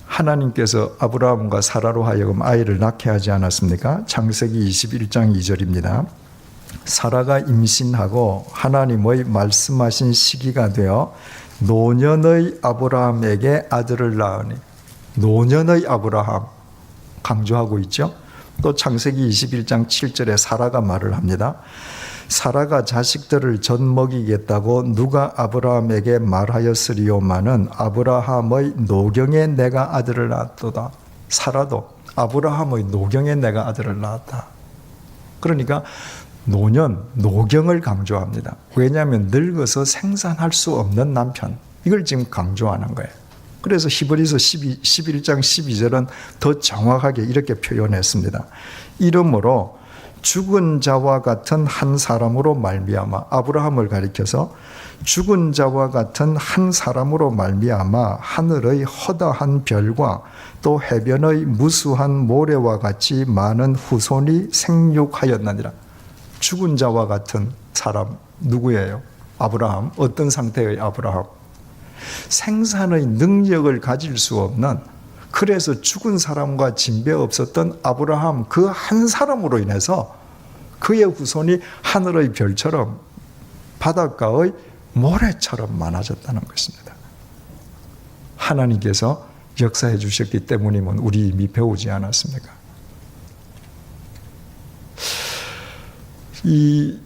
하나님께서 아브라함과 사라로 하여금 아이를 낳게 하지 않았습니까? 창세기 21장 2절입니다. 사라가 임신하고 하나님의 말씀하신 시기가 되어 노년의 아브라함에게 아들을 낳으니, 노년의 아브라함 강조하고 있죠. 또 창세기 21장 7절에 사라가 말을 합니다. 사라가 자식들을 젖 먹이겠다고 누가 아브라함에게 말하였으리요마는 아브라함의 노경에 내가 아들을 낳았도다. 사라도 아브라함의 노경에 내가 아들을 낳았다. 그러니까 노년, 노경을 강조합니다. 왜냐하면 늙어서 생산할 수 없는 남편, 이걸 지금 강조하는 거예요. 그래서 히브리서 11장 12절은 더 정확하게 이렇게 표현했습니다. 이러므로 죽은 자와 같은 한 사람으로 말미암아, 아브라함을 가리켜서 죽은 자와 같은 한 사람으로 말미암아 하늘의 허다한 별과 또 해변의 무수한 모래와 같이 많은 후손이 생육하였느니라. 죽은 자와 같은 사람 누구예요? 아브라함. 어떤 상태의 아브라함? 생산의 능력을 가질 수 없는, 그래서 죽은 사람과 진배 없었던 아브라함 그 한 사람으로 인해서 그의 후손이 하늘의 별처럼 바닷가의 모래처럼 많아졌다는 것입니다. 하나님께서 역사해 주셨기 때문이면 우리 이미 배우지 않았습니까? 이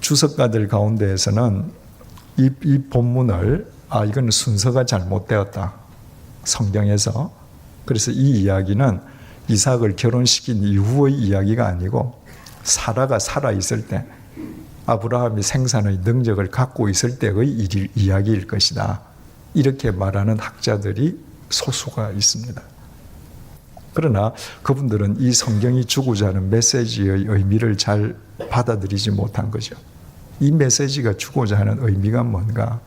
주석가들 가운데에서는 이 본문을 이건 순서가 잘못되었다. 성경에서. 그래서 이 이야기는 이삭을 결혼시킨 이후의 이야기가 아니고 사라가 살아있을 때 아브라함이 생산의 능력을 갖고 있을 때의 이야기일 것이다. 이렇게 말하는 학자들이 소수가 있습니다. 그러나 그분들은 이 성경이 주고자 하는 메시지의 의미를 잘 받아들이지 못한 거죠. 이 메시지가 주고자 하는 의미가 뭔가?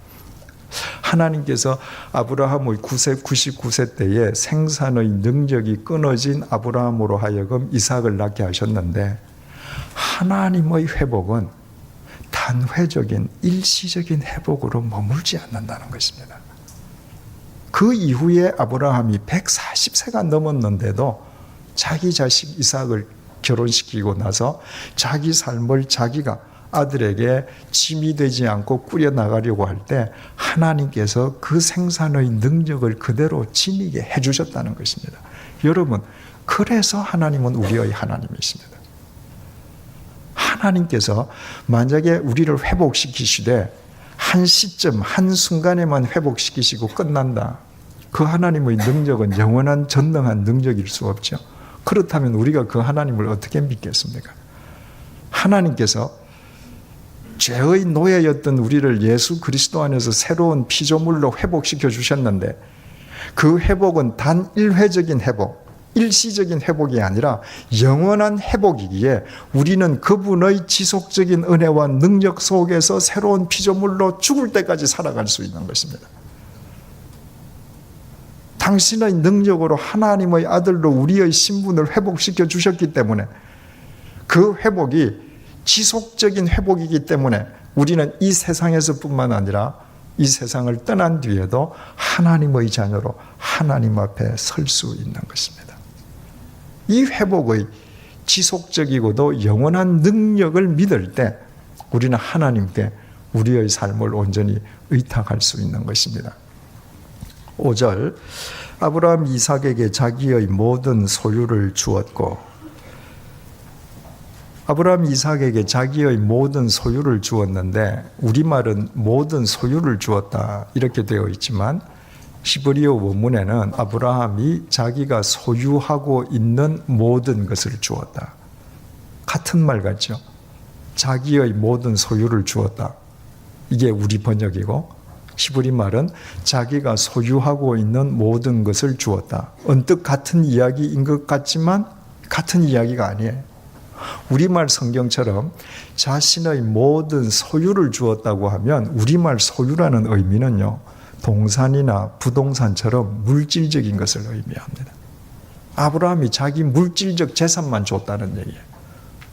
하나님께서 아브라함의 99세 때에 생산의 능력이 끊어진 아브라함으로 하여금 이삭을 낳게 하셨는데 하나님의 회복은 단회적인 일시적인 회복으로 머물지 않는다는 것입니다. 그 이후에 아브라함이 140세가 넘었는데도 자기 자식 이삭을 결혼시키고 나서 자기 삶을 자기가 아들에게 짐이 되지 않고 꾸려나가려고 할 때 하나님께서 그 생산의 능력을 그대로 지니게 해주셨다는 것입니다. 여러분, 그래서 하나님은 우리의 하나님이십니다. 하나님께서 만약에 우리를 회복시키시되 한 시점, 한 순간에만 회복시키시고 끝난다. 그 하나님의 능력은 영원한 전능한 능력일 수 없죠. 그렇다면 우리가 그 하나님을 어떻게 믿겠습니까? 하나님께서 죄의 노예였던 우리를 예수 그리스도 안에서 새로운 피조물로 회복시켜 주셨는데 그 회복은 단 일회적인 회복, 일시적인 회복이 아니라 영원한 회복이기에 우리는 그분의 지속적인 은혜와 능력 속에서 새로운 피조물로 죽을 때까지 살아갈 수 있는 것입니다. 당신의 능력으로 하나님의 아들로 우리의 신분을 회복시켜 주셨기 때문에 그 회복이 지속적인 회복이기 때문에 우리는 이 세상에서뿐만 아니라 이 세상을 떠난 뒤에도 하나님의 자녀로 하나님 앞에 설 수 있는 것입니다. 이 회복의 지속적이고도 영원한 능력을 믿을 때 우리는 하나님께 우리의 삶을 온전히 의탁할 수 있는 것입니다. 5절, 아브라함 이삭에게 자기의 모든 소유를 주었고, 아브라함 이삭에게 자기의 모든 소유를 주었는데 우리말은 모든 소유를 주었다 이렇게 되어 있지만 히브리어 원문에는 아브라함이 자기가 소유하고 있는 모든 것을 주었다. 같은 말 같죠? 자기의 모든 소유를 주었다. 이게 우리 번역이고 히브리 말은 자기가 소유하고 있는 모든 것을 주었다. 언뜻 같은 이야기인 것 같지만 같은 이야기가 아니에요. 우리말 성경처럼 자신의 모든 소유를 주었다고 하면 우리말 소유라는 의미는요, 동산이나 부동산처럼 물질적인 것을 의미합니다. 아브라함이 자기 물질적 재산만 줬다는 얘기예요.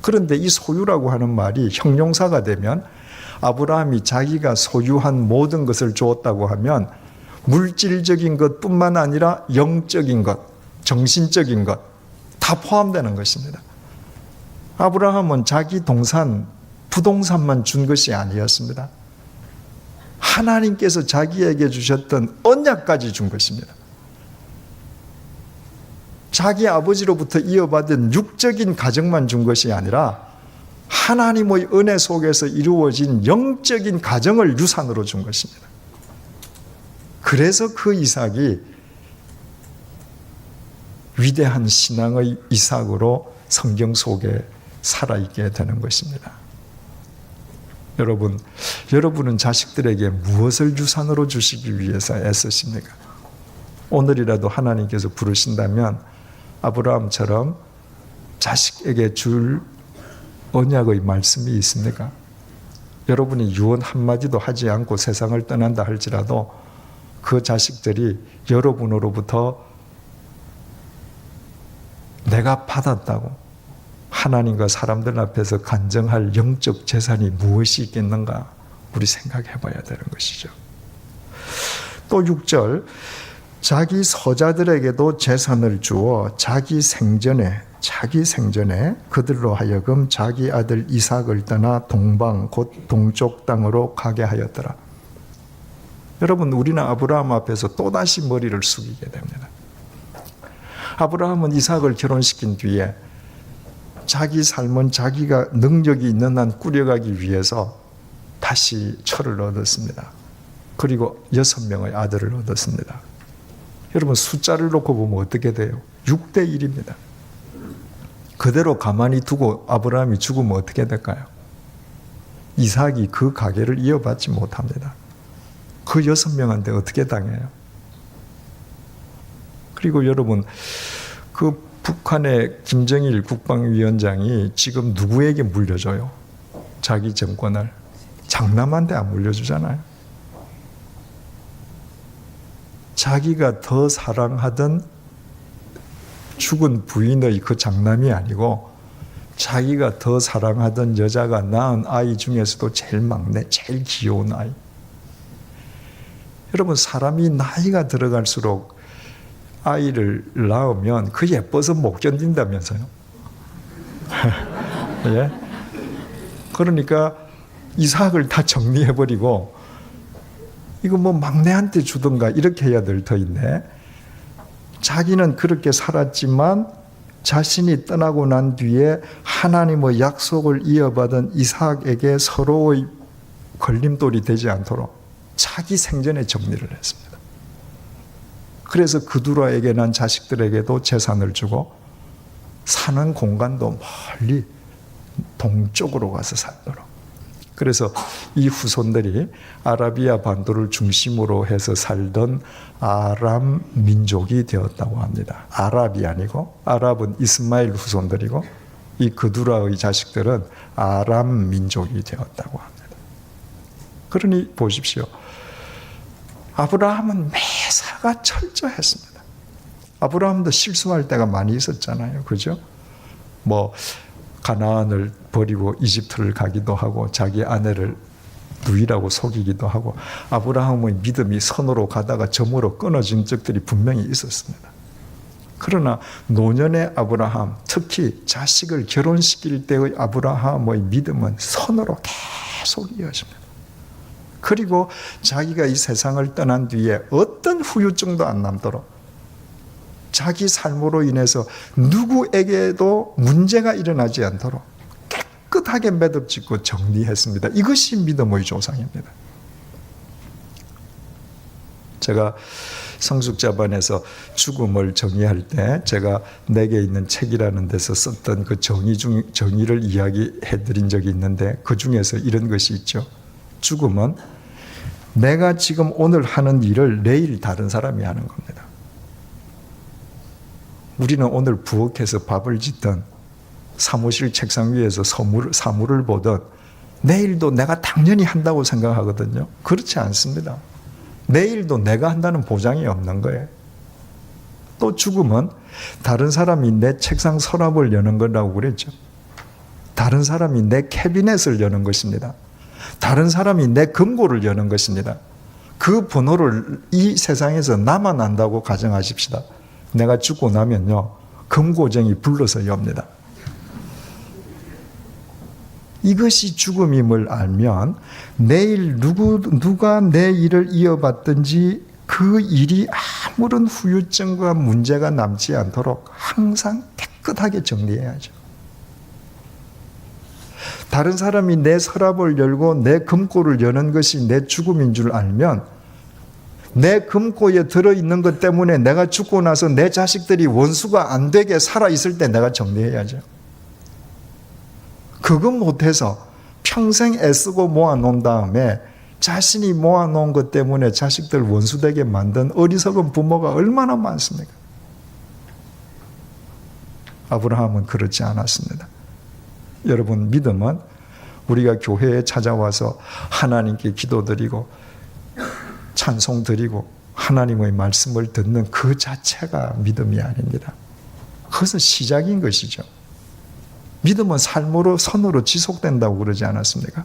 그런데 이 소유라고 하는 말이 형용사가 되면 아브라함이 자기가 소유한 모든 것을 주었다고 하면 물질적인 것뿐만 아니라 영적인 것, 정신적인 것 다 포함되는 것입니다. 아브라함은 자기 동산, 부동산만 준 것이 아니었습니다. 하나님께서 자기에게 주셨던 언약까지 준 것입니다. 자기 아버지로부터 이어받은 육적인 가정만 준 것이 아니라 하나님의 은혜 속에서 이루어진 영적인 가정을 유산으로 준 것입니다. 그래서 그 이삭이 위대한 신앙의 이삭으로 성경 속에 살아있게 되는 것입니다. 여러분은 자식들에게 무엇을 유산으로 주시기 위해서 애쓰십니까? 오늘이라도 하나님께서 부르신다면 아브라함처럼 자식에게 줄 언약의 말씀이 있습니까? 여러분이 유언 한마디도 하지 않고 세상을 떠난다 할지라도 그 자식들이 여러분으로부터 내가 받았다고 하나님과 사람들 앞에서 간증할 영적 재산이 무엇이 있겠는가? 우리 생각해 봐야 되는 것이죠. 또 6절, 자기 서자들에게도 재산을 주어 자기 생전에 자기 생전에 그들로 하여금 자기 아들 이삭을 떠나 동방 곧 동쪽 땅으로 가게 하였더라. 여러분, 우리는 아브라함 앞에서 또다시 머리를 숙이게 됩니다. 아브라함은 이삭을 결혼시킨 뒤에 자기 삶은 자기가 능력이 있는 한 꾸려가기 위해서 다시 철을 얻었습니다. 그리고 6명의 아들을 얻었습니다. 여러분, 숫자를 놓고 보면 어떻게 돼요? 6대 1입니다. 그대로 가만히 두고 아브라함이 죽으면 어떻게 될까요? 이삭이 그 가계를 이어받지 못합니다. 그 6명한테 어떻게 당해요? 그리고 여러분, 그 북한의 김정일 국방위원장이 지금 누구에게 물려줘요? 자기 정권을. 장남한테 안 물려주잖아요. 자기가 더 사랑하던 죽은 부인의 그 장남이 아니고 자기가 더 사랑하던 여자가 낳은 아이 중에서도 제일 막내, 제일 귀여운 아이. 여러분, 사람이 나이가 들어갈수록 아이를 낳으면 그 예뻐서 못 견딘다면서요. 예? 그러니까 이삭을 다 정리해버리고 이거 뭐 막내한테 주든가 이렇게 해야 될 터인데 자기는 그렇게 살았지만 자신이 떠나고 난 뒤에 하나님의 약속을 이어받은 이삭에게 서로의 걸림돌이 되지 않도록 자기 생전에 정리를 했습니다. 그래서 그두라에게 난 자식들에게도 재산을 주고 사는 공간도 멀리 동쪽으로 가서 살도록. 그래서 이 후손들이 아라비아 반도를 중심으로 해서 살던 아람 민족이 되었다고 합니다. 아랍이 아니고, 아랍은 이스마엘 후손들이고 이 그두라의 자식들은 아람 민족이 되었다고 합니다. 그러니 보십시오. 아브라함은 매사가 철저했습니다. 아브라함도 실수할 때가 많이 있었잖아요. 그죠? 뭐 가나안을 버리고 이집트를 가기도 하고 자기 아내를 누이라고 속이기도 하고 아브라함의 믿음이 선으로 가다가 점으로 끊어진 적들이 분명히 있었습니다. 그러나 노년의 아브라함, 특히 자식을 결혼시킬 때의 아브라함의 믿음은 선으로 계속 이어집니다. 그리고 자기가 이 세상을 떠난 뒤에 어떤 후유증도 안 남도록 자기 삶으로 인해서 누구에게도 문제가 일어나지 않도록 깨끗하게 매듭짓고 정리했습니다. 이것이 믿음의 조상입니다. 제가 성숙자반에서 죽음을 정의할 때 제가 내게 있는 책이라는 데서 썼던 그 정의를 이야기해 드린 적이 있는데 그 중에서 이런 것이 있죠. 죽음은 내가 지금 오늘 하는 일을 내일 다른 사람이 하는 겁니다. 우리는 오늘 부엌에서 밥을 짓던 사무실 책상 위에서 사물을 보던 내일도 내가 당연히 한다고 생각하거든요. 그렇지 않습니다. 내일도 내가 한다는 보장이 없는 거예요. 또 죽음은 다른 사람이 내 책상 서랍을 여는 거라고 그랬죠. 다른 사람이 내 캐비넷을 여는 것입니다. 다른 사람이 내 금고를 여는 것입니다. 그 번호를 이 세상에서 나만 안다고 가정하십시다. 내가 죽고 나면요, 금고쟁이 불러서 엽니다. 이것이 죽음임을 알면 내일 누가 내 일을 이어받든지 그 일이 아무런 후유증과 문제가 남지 않도록 항상 깨끗하게 정리해야죠. 다른 사람이 내 서랍을 열고 내 금고를 여는 것이 내 죽음인 줄 알면 내 금고에 들어있는 것 때문에 내가 죽고 나서 내 자식들이 원수가 안 되게 살아있을 때 내가 정리해야죠. 그거 못해서 평생 애쓰고 모아놓은 다음에 자신이 모아놓은 것 때문에 자식들 원수되게 만든 어리석은 부모가 얼마나 많습니까? 아브라함은 그렇지 않았습니다. 여러분, 믿음은 우리가 교회에 찾아와서 하나님께 기도드리고 찬송드리고 하나님의 말씀을 듣는 그 자체가 믿음이 아닙니다. 그것은 시작인 것이죠. 믿음은 삶으로 선으로 지속된다고 그러지 않았습니까?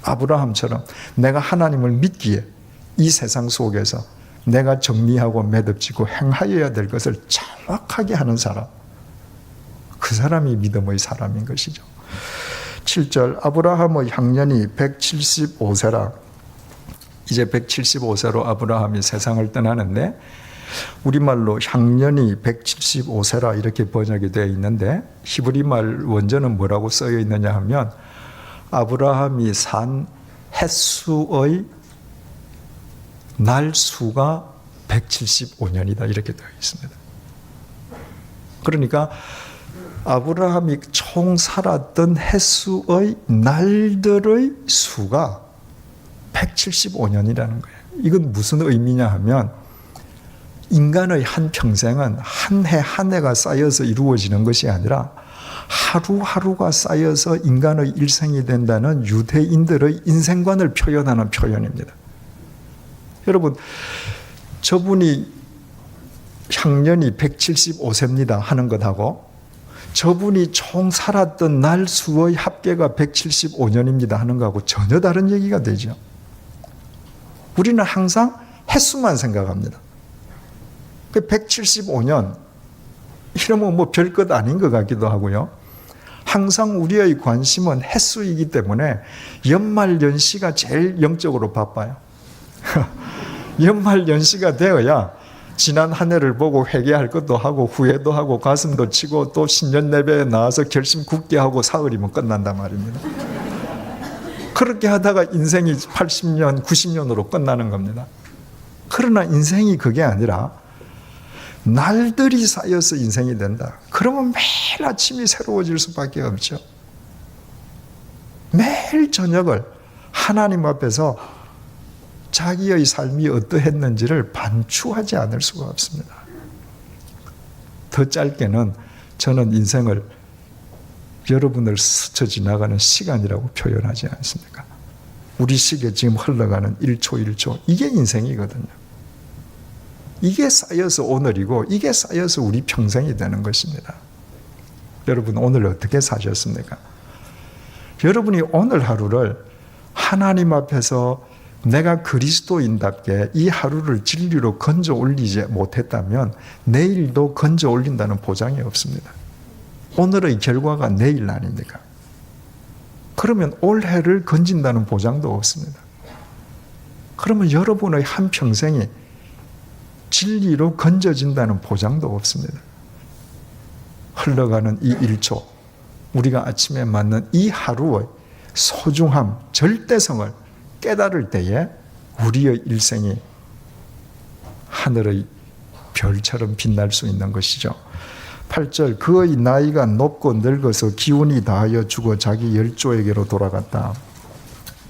아브라함처럼 내가 하나님을 믿기에 이 세상 속에서 내가 정리하고 매듭짓고 행하여야 될 것을 정확하게 하는 사람, 그 그 사람이 믿음의 사람인 것이죠. 7절 아브라함의 향년이 175세라. 이제 175세로 아브라함이 세상을 떠나는데 우리말로 향년이 175세라 이렇게 번역이 되어 있는데 히브리말 원전은 뭐라고 쓰여 있느냐 하면 아브라함이 산 햇수의 날수가 175년이다 이렇게 되어 있습니다. 그러니까 아브라함이 총 살았던 햇수의 날들의 수가 175년이라는 거예요. 이건 무슨 의미냐 하면 인간의 한 평생은 한 해 한 해가 쌓여서 이루어지는 것이 아니라 하루하루가 쌓여서 인간의 일생이 된다는 유대인들의 인생관을 표현하는 표현입니다. 여러분, 저분이 향년이 175세입니다 하는 것하고 저분이 총 살았던 날 수의 합계가 175년입니다 하는 것하고 전혀 다른 얘기가 되죠. 우리는 항상 횟수만 생각합니다. 175년 이러면 뭐 별것 아닌 것 같기도 하고요. 항상 우리의 관심은 횟수이기 때문에 연말연시가 제일 영적으로 바빠요. 연말연시가 되어야 지난 한 해를 보고 회개할 것도 하고 후회도 하고 가슴도 치고 또 신년 예배에 나와서 결심 굳게 하고 사흘이면 끝난단 말입니다. 그렇게 하다가 인생이 80년, 90년으로 끝나는 겁니다. 그러나 인생이 그게 아니라 날들이 쌓여서 인생이 된다. 그러면 매일 아침이 새로워질 수밖에 없죠. 매일 저녁을 하나님 앞에서 자기의 삶이 어떠했는지를 반추하지 않을 수가 없습니다. 더 짧게는 저는 인생을 여러분을 스쳐 지나가는 시간이라고 표현하지 않습니까? 우리 시계 지금 흘러가는 1초 1초 이게 인생이거든요. 이게 쌓여서 오늘이고 이게 쌓여서 우리 평생이 되는 것입니다. 여러분 오늘 어떻게 사셨습니까? 여러분이 오늘 하루를 하나님 앞에서 내가 그리스도인답게 이 하루를 진리로 건져 올리지 못했다면 내일도 건져 올린다는 보장이 없습니다. 오늘의 결과가 내일 아닙니까? 그러면 올해를 건진다는 보장도 없습니다. 그러면 여러분의 한 평생이 진리로 건져진다는 보장도 없습니다. 흘러가는 이 1초, 우리가 아침에 맞는 이 하루의 소중함, 절대성을 깨달을 때에 우리의 일생이 하늘의 별처럼 빛날 수 있는 것이죠. 8절 그의 나이가 높고 늙어서 기운이 다하여 죽어 자기 열조에게로 돌아갔다.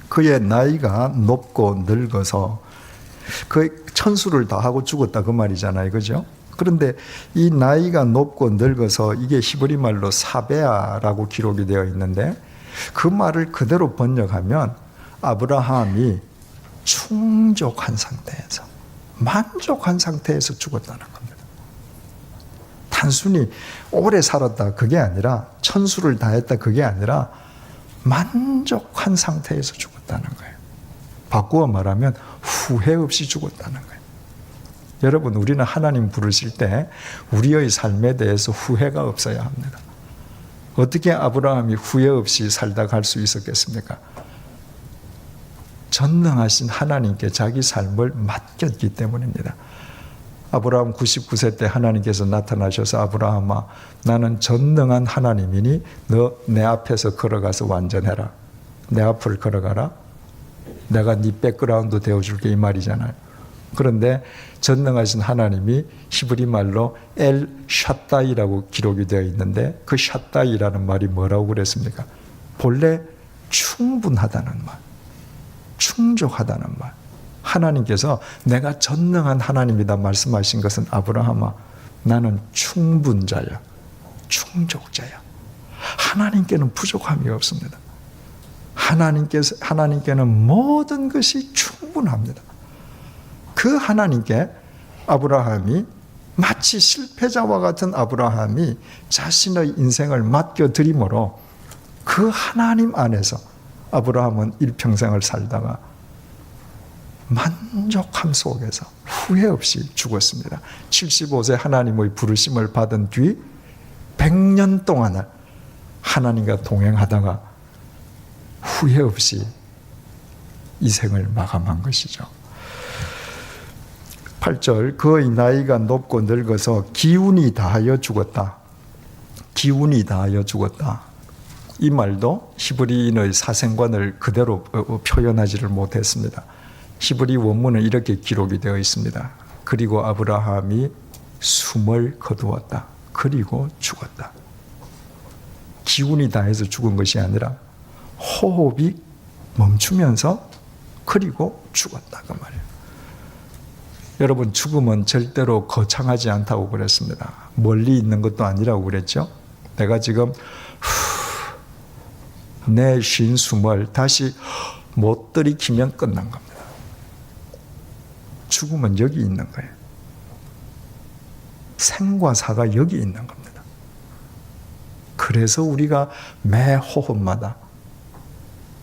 그의 나이가 높고 늙어서 그 천수를 다하고 죽었다 그 말이잖아요. 그죠? 그런데 이 나이가 높고 늙어서 이게 히브리 말로 사베아라고 기록이 되어 있는데 그 말을 그대로 번역하면 아브라함이 충족한 상태에서 만족한 상태에서 죽었다는 겁니다. 단순히 오래 살았다 그게 아니라 천수를 다했다 그게 아니라 만족한 상태에서 죽었다는 거예요. 바꾸어 말하면 후회 없이 죽었다는 거예요. 여러분 우리는 하나님 부르실 때 우리의 삶에 대해서 후회가 없어야 합니다. 어떻게 아브라함이 후회 없이 살다 갈 수 있었겠습니까? 전능하신 하나님께 자기 삶을 맡겼기 때문입니다. 아브라함 99세 때 하나님께서 나타나셔서 아브라함아 나는 전능한 하나님이니 너 내 앞에서 걸어가서 완전해라. 내 앞을 걸어가라. 내가 네 백그라운드 되어줄게 이 말이잖아요. 그런데 전능하신 하나님이 히브리 말로 엘 샷다이라고 기록이 되어 있는데 그 샷다이라는 말이 뭐라고 그랬습니까? 본래 충분하다는 말. 충족하다는 말. 하나님께서 내가 전능한 하나님이다 말씀하신 것은 아브라함아 나는 충분자야. 충족자야. 하나님께는 부족함이 없습니다. 하나님께는 모든 것이 충분합니다. 그 하나님께 아브라함이 마치 실패자와 같은 아브라함이 자신의 인생을 맡겨드림으로 그 하나님 안에서 아브라함은 일평생을 살다가 만족함 속에서 후회 없이 죽었습니다. 75세 하나님의 부르심을 받은 뒤 100년 동안을 하나님과 동행하다가 후회 없이 이 생을 마감한 것이죠. 8절, 그의 나이가 높고 늙어서 기운이 다하여 죽었다. 기운이 다하여 죽었다. 이 말도 히브리인의 사생관을 그대로 표현하지를 못했습니다. 히브리 원문은 이렇게 기록이 되어 있습니다. 그리고 아브라함이 숨을 거두었다. 그리고 죽었다. 기운이 다해서 죽은 것이 아니라 호흡이 멈추면서 그리고 죽었다 그 말이에요. 여러분, 죽음은 절대로 거창하지 않다고 그랬습니다. 멀리 있는 것도 아니라고 그랬죠. 내가 지금 내 쉰 숨을 다시 못 들이키면 끝난 겁니다. 죽음은 여기 있는 거예요. 생과 사가 여기 있는 겁니다. 그래서 우리가 매 호흡마다,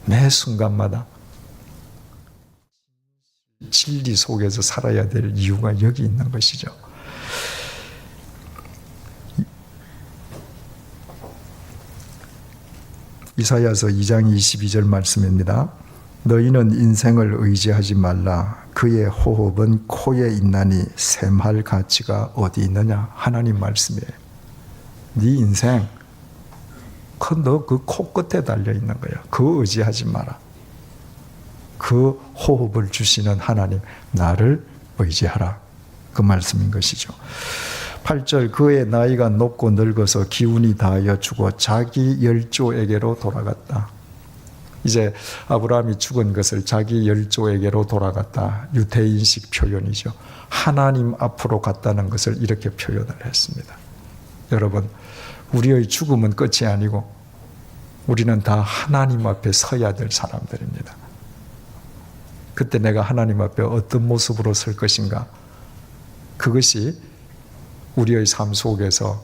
매 순간마다 진리 속에서 살아야 될 이유가 여기 있는 것이죠. 이사야서 2장 22절 말씀입니다. 너희는 인생을 의지하지 말라. 그의 호흡은 코에 있나니 샘할 가치가 어디 있느냐. 하나님 말씀이에요. 네 인생 너 그 코끝에 달려있는 거예요. 그거 의지하지 마라. 그 호흡을 주시는 하나님, 나를 의지하라. 그 말씀인 것이죠. 8절, 그의 나이가 높고 늙어서 기운이 다하여 죽어 자기 열조에게로 돌아갔다. 이제 아브라함이 죽은 것을 자기 열조에게로 돌아갔다. 유대인식 표현이죠. 하나님 앞으로 갔다는 것을 이렇게 표현을 했습니다. 여러분, 우리의 죽음은 끝이 아니고 우리는 다 하나님 앞에 서야 될 사람들입니다. 그때 내가 하나님 앞에 어떤 모습으로 설 것인가? 그것이 우리의 삶 속에서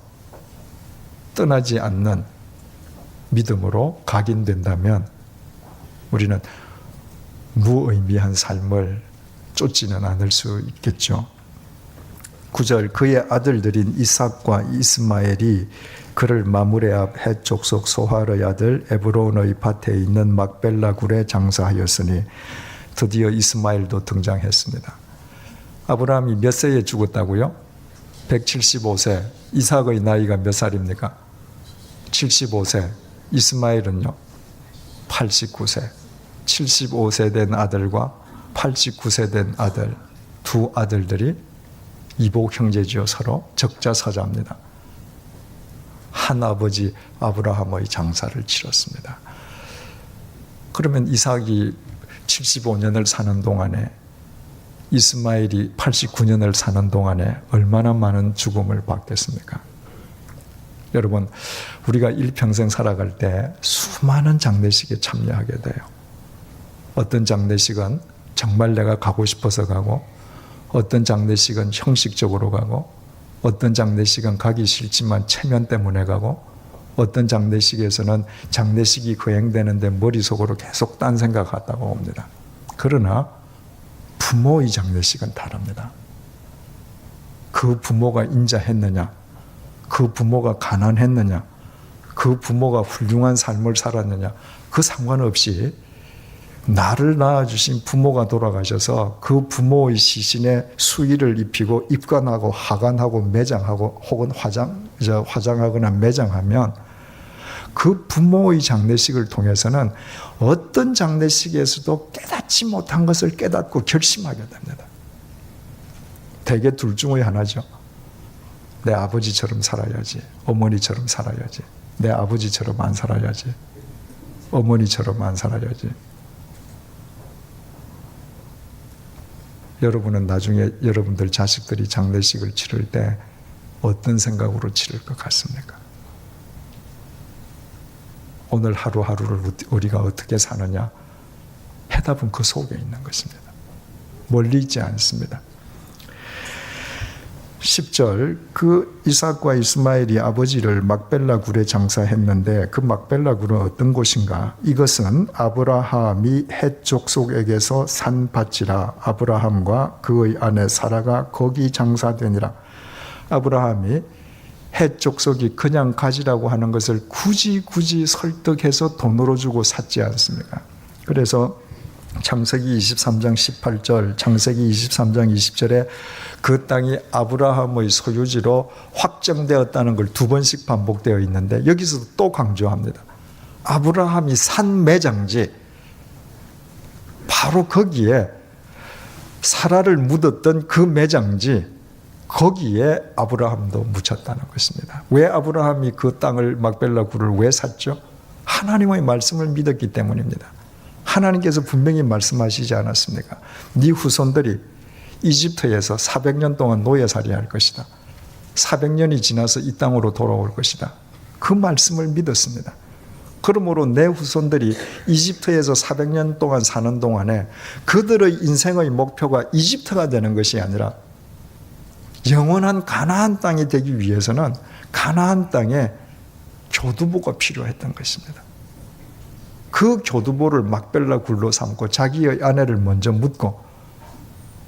떠나지 않는 믿음으로 각인된다면 우리는 무의미한 삶을 쫓지는 않을 수 있겠죠. 9절, 그의 아들들인 이삭과 이스마엘이 그를 마므레 앞 헷 족속 소할의 아들 에브론의 밭에 있는 막벨라 굴에 장사하였으니 드디어 이스마엘도 등장했습니다. 아브라함이 몇 세에 죽었다고요? 175세. 이삭의 나이가 몇 살입니까? 75세. 이스마엘은요? 89세. 75세 된 아들과 89세 된 아들, 두 아들들이 이복 형제지요. 서로 적자서자입니다. 한 아버지 아브라함의 장사를 치렀습니다. 그러면 이삭이 75년을 사는 동안에 이스마엘이 89년을 사는 동안에 얼마나 많은 죽음을 받겠습니까? 여러분, 우리가 일평생 살아갈 때 수많은 장례식에 참여하게 돼요. 어떤 장례식은 정말 내가 가고 싶어서 가고, 어떤 장례식은 형식적으로 가고, 어떤 장례식은 가기 싫지만 체면 때문에 가고, 어떤 장례식에서는 장례식이 거행되는데 머릿속으로 계속 딴 생각하다가 옵니다. 그러나 부모의 장례식은 다릅니다. 그 부모가 인자했느냐, 그 부모가 가난했느냐, 그 부모가 훌륭한 삶을 살았느냐, 그 상관없이 나를 낳아주신 부모가 돌아가셔서 그 부모의 시신에 수의를 입히고 입관하고 하관하고 매장하고 혹은 화장하거나 매장하면 그 부모의 장례식을 통해서는 어떤 장례식에서도 깨닫지 못한 것을 깨닫고 결심하게 됩니다. 대개 둘 중의 하나죠. 내 아버지처럼 살아야지, 어머니처럼 살아야지. 내 아버지처럼 안 살아야지, 어머니처럼 안 살아야지. 여러분은 나중에 여러분들 자식들이 장례식을 치를 때 어떤 생각으로 치를 것 같습니까? 오늘 하루하루를 우리가 어떻게 사느냐? 해답은 그 속에 있는 것입니다. 멀리 있지 않습니다. 10절, 그 이삭과 이스마엘이 아버지를 막벨라 굴에 장사했는데 그 막벨라 굴은 어떤 곳인가? 이것은 아브라함이 헷 족속에게서 산 밭이라. 아브라함과 그의 아내 사라가 거기 장사되니라. 아브라함이 헷족속이 그냥 가지라고 하는 것을 굳이 설득해서 돈으로 주고 샀지 않습니까? 그래서 창세기 23장 18절, 창세기 23장 20절에 그 땅이 아브라함의 소유지로 확정되었다는 걸 2번씩 반복되어 있는데 여기서도 또 강조합니다. 아브라함이 산 매장지, 바로 거기에 사라를 묻었던 그 매장지, 거기에 아브라함도 묻혔다는 것입니다. 왜 아브라함이 그 땅을 막벨라 굴을 왜 샀죠? 하나님의 말씀을 믿었기 때문입니다. 하나님께서 분명히 말씀하시지 않았습니까? 네 후손들이 이집트에서 400년 동안 노예살이 할 것이다. 400년이 지나서 이 땅으로 돌아올 것이다. 그 말씀을 믿었습니다. 그러므로 내 후손들이 이집트에서 400년 동안 사는 동안에 그들의 인생의 목표가 이집트가 되는 것이 아니라 영원한 가나안 땅이 되기 위해서는 가나안 땅에 교두보가 필요했던 것입니다. 그 교두보를 막벨라 굴로 삼고 자기의 아내를 먼저 묻고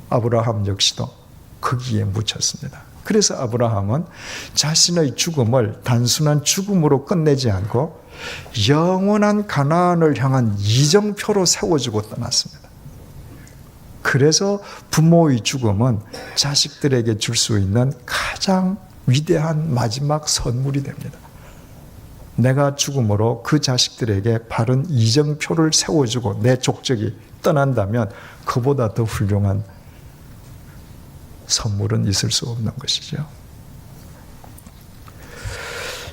아브라함 역시도 거기에 묻혔습니다. 그래서 아브라함은 자신의 죽음을 단순한 죽음으로 끝내지 않고 영원한 가나안을 향한 이정표로 세워주고 떠났습니다. 그래서 부모의 죽음은 자식들에게 줄 수 있는 가장 위대한 마지막 선물이 됩니다. 내가 죽음으로 그 자식들에게 바른 이정표를 세워주고 내 족적이 떠난다면 그보다 더 훌륭한 선물은 있을 수 없는 것이죠.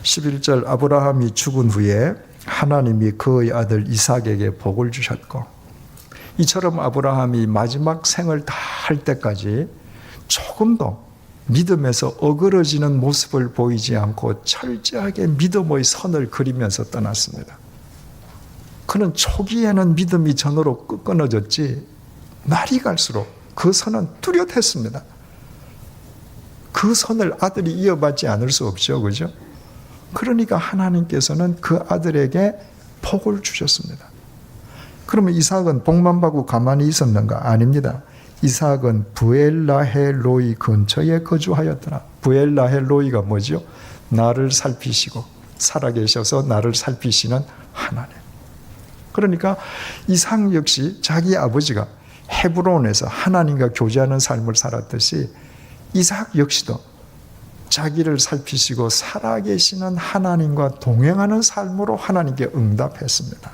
11절 아브라함이 죽은 후에 하나님이 그의 아들 이삭에게 복을 주셨고, 이처럼 아브라함이 마지막 생을 다 할 때까지 조금도 믿음에서 어그러지는 모습을 보이지 않고 철저하게 믿음의 선을 그리면서 떠났습니다. 그는 초기에는 믿음이 전으로 끊어졌지 날이 갈수록 그 선은 뚜렷했습니다. 그 선을 아들이 이어받지 않을 수 없죠. 그죠? 그러니까 하나님께서는 그 아들에게 복을 주셨습니다. 그러면 이삭은 복만 받고 가만히 있었는가? 아닙니다. 이삭은 브엘라헬로이 근처에 거주하였더라. 브엘라헬로이가 뭐죠? 나를 살피시고 살아계셔서 나를 살피시는 하나님. 그러니까 이삭 역시 자기 아버지가 헤브론에서 하나님과 교제하는 삶을 살았듯이 이삭 역시도 자기를 살피시고 살아계시는 하나님과 동행하는 삶으로 하나님께 응답했습니다.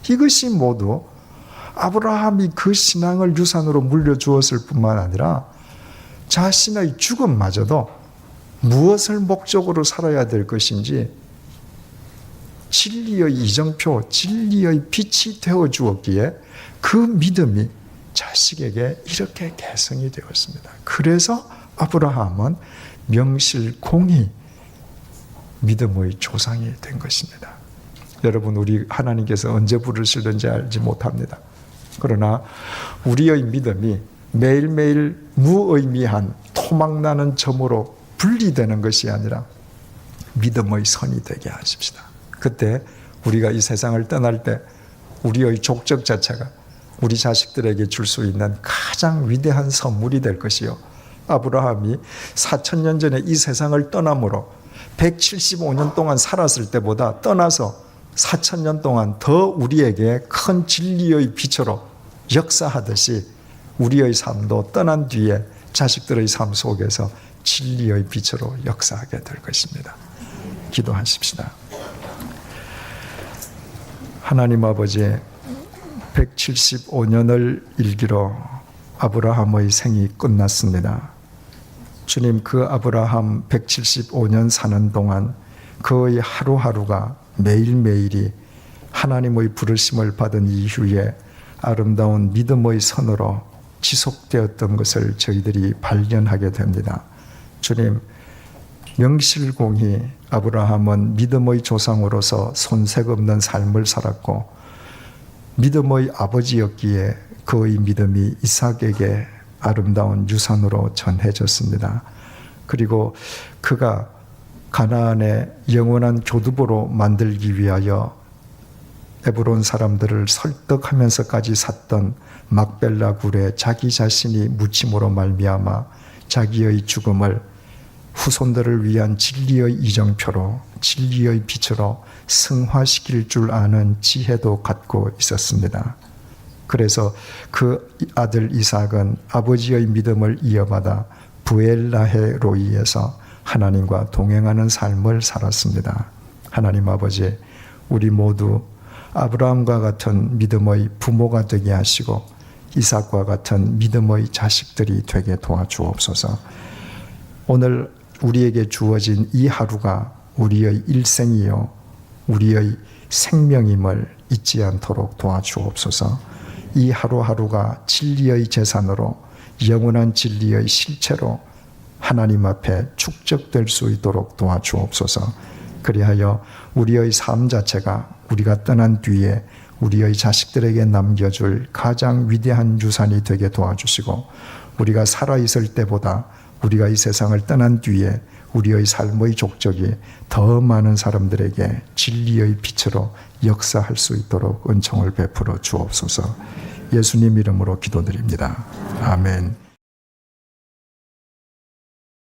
이것이 모두 아브라함이 그 신앙을 유산으로 물려주었을 뿐만 아니라 자신의 죽음마저도 무엇을 목적으로 살아야 될 것인지 진리의 이정표, 진리의 빛이 되어 주었기에 그 믿음이 자식에게 이렇게 계승이 되었습니다. 그래서 아브라함은 명실공히 믿음의 조상이 된 것입니다. 여러분, 우리 하나님께서 언제 부르시는지 알지 못합니다. 그러나 우리의 믿음이 매일매일 무의미한 토막나는 점으로 분리되는 것이 아니라 믿음의 선이 되게 하십시다. 그때 우리가 이 세상을 떠날 때 우리의 족적 자체가 우리 자식들에게 줄 수 있는 가장 위대한 선물이 될 것이요, 아브라함이 4,000년 전에 이 세상을 떠남으로 175년 동안 살았을 때보다 떠나서 4,000년 동안 더 우리에게 큰 진리의 빛으로 역사하듯이 우리의 삶도 떠난 뒤에 자식들의 삶 속에서 진리의 빛으로 역사하게 될 것입니다. 기도하십시다. 하나님 아버지, 175년을 일기로 아브라함의 생이 끝났습니다. 주님, 그 아브라함 175년 사는 동안 그의 하루하루가 매일매일이 하나님의 부르심을 받은 이후에 아름다운 믿음의 선으로 지속되었던 것을 저희들이 발견하게 됩니다. 주님, 명실공히 아브라함은 믿음의 조상으로서 손색 없는 삶을 살았고 믿음의 아버지였기에 그의 믿음이 이삭에게 아름다운 유산으로 전해졌습니다. 그리고 그가 가나안의 영원한 교두보로 만들기 위하여 에브론 사람들을 설득하면서까지 샀던 막벨라 굴에 자기 자신이 묻힘으로 말미암아 자기의 죽음을 후손들을 위한 진리의 이정표로, 진리의 빛으로 승화시킬 줄 아는 지혜도 갖고 있었습니다. 그래서 그 아들 이삭은 아버지의 믿음을 이어받아 부엘라헤 로이에서 하나님과 동행하는 삶을 살았습니다. 하나님 아버지, 우리 모두 아브라함과 같은 믿음의 부모가 되게 하시고 이삭과 같은 믿음의 자식들이 되게 도와주옵소서. 오늘 우리에게 주어진 이 하루가 우리의 일생이요 우리의 생명임을 잊지 않도록 도와주옵소서. 이 하루하루가 진리의 재산으로, 영원한 진리의 실체로 하나님 앞에 축적될 수 있도록 도와주옵소서. 그리하여 우리의 삶 자체가 우리가 떠난 뒤에 우리의 자식들에게 남겨줄 가장 위대한 유산이 되게 도와주시고, 우리가 살아있을 때보다 우리가 이 세상을 떠난 뒤에 우리의 삶의 족적이 더 많은 사람들에게 진리의 빛으로 역사할 수 있도록 은총을 베풀어 주옵소서. 예수님 이름으로 기도드립니다. 아멘.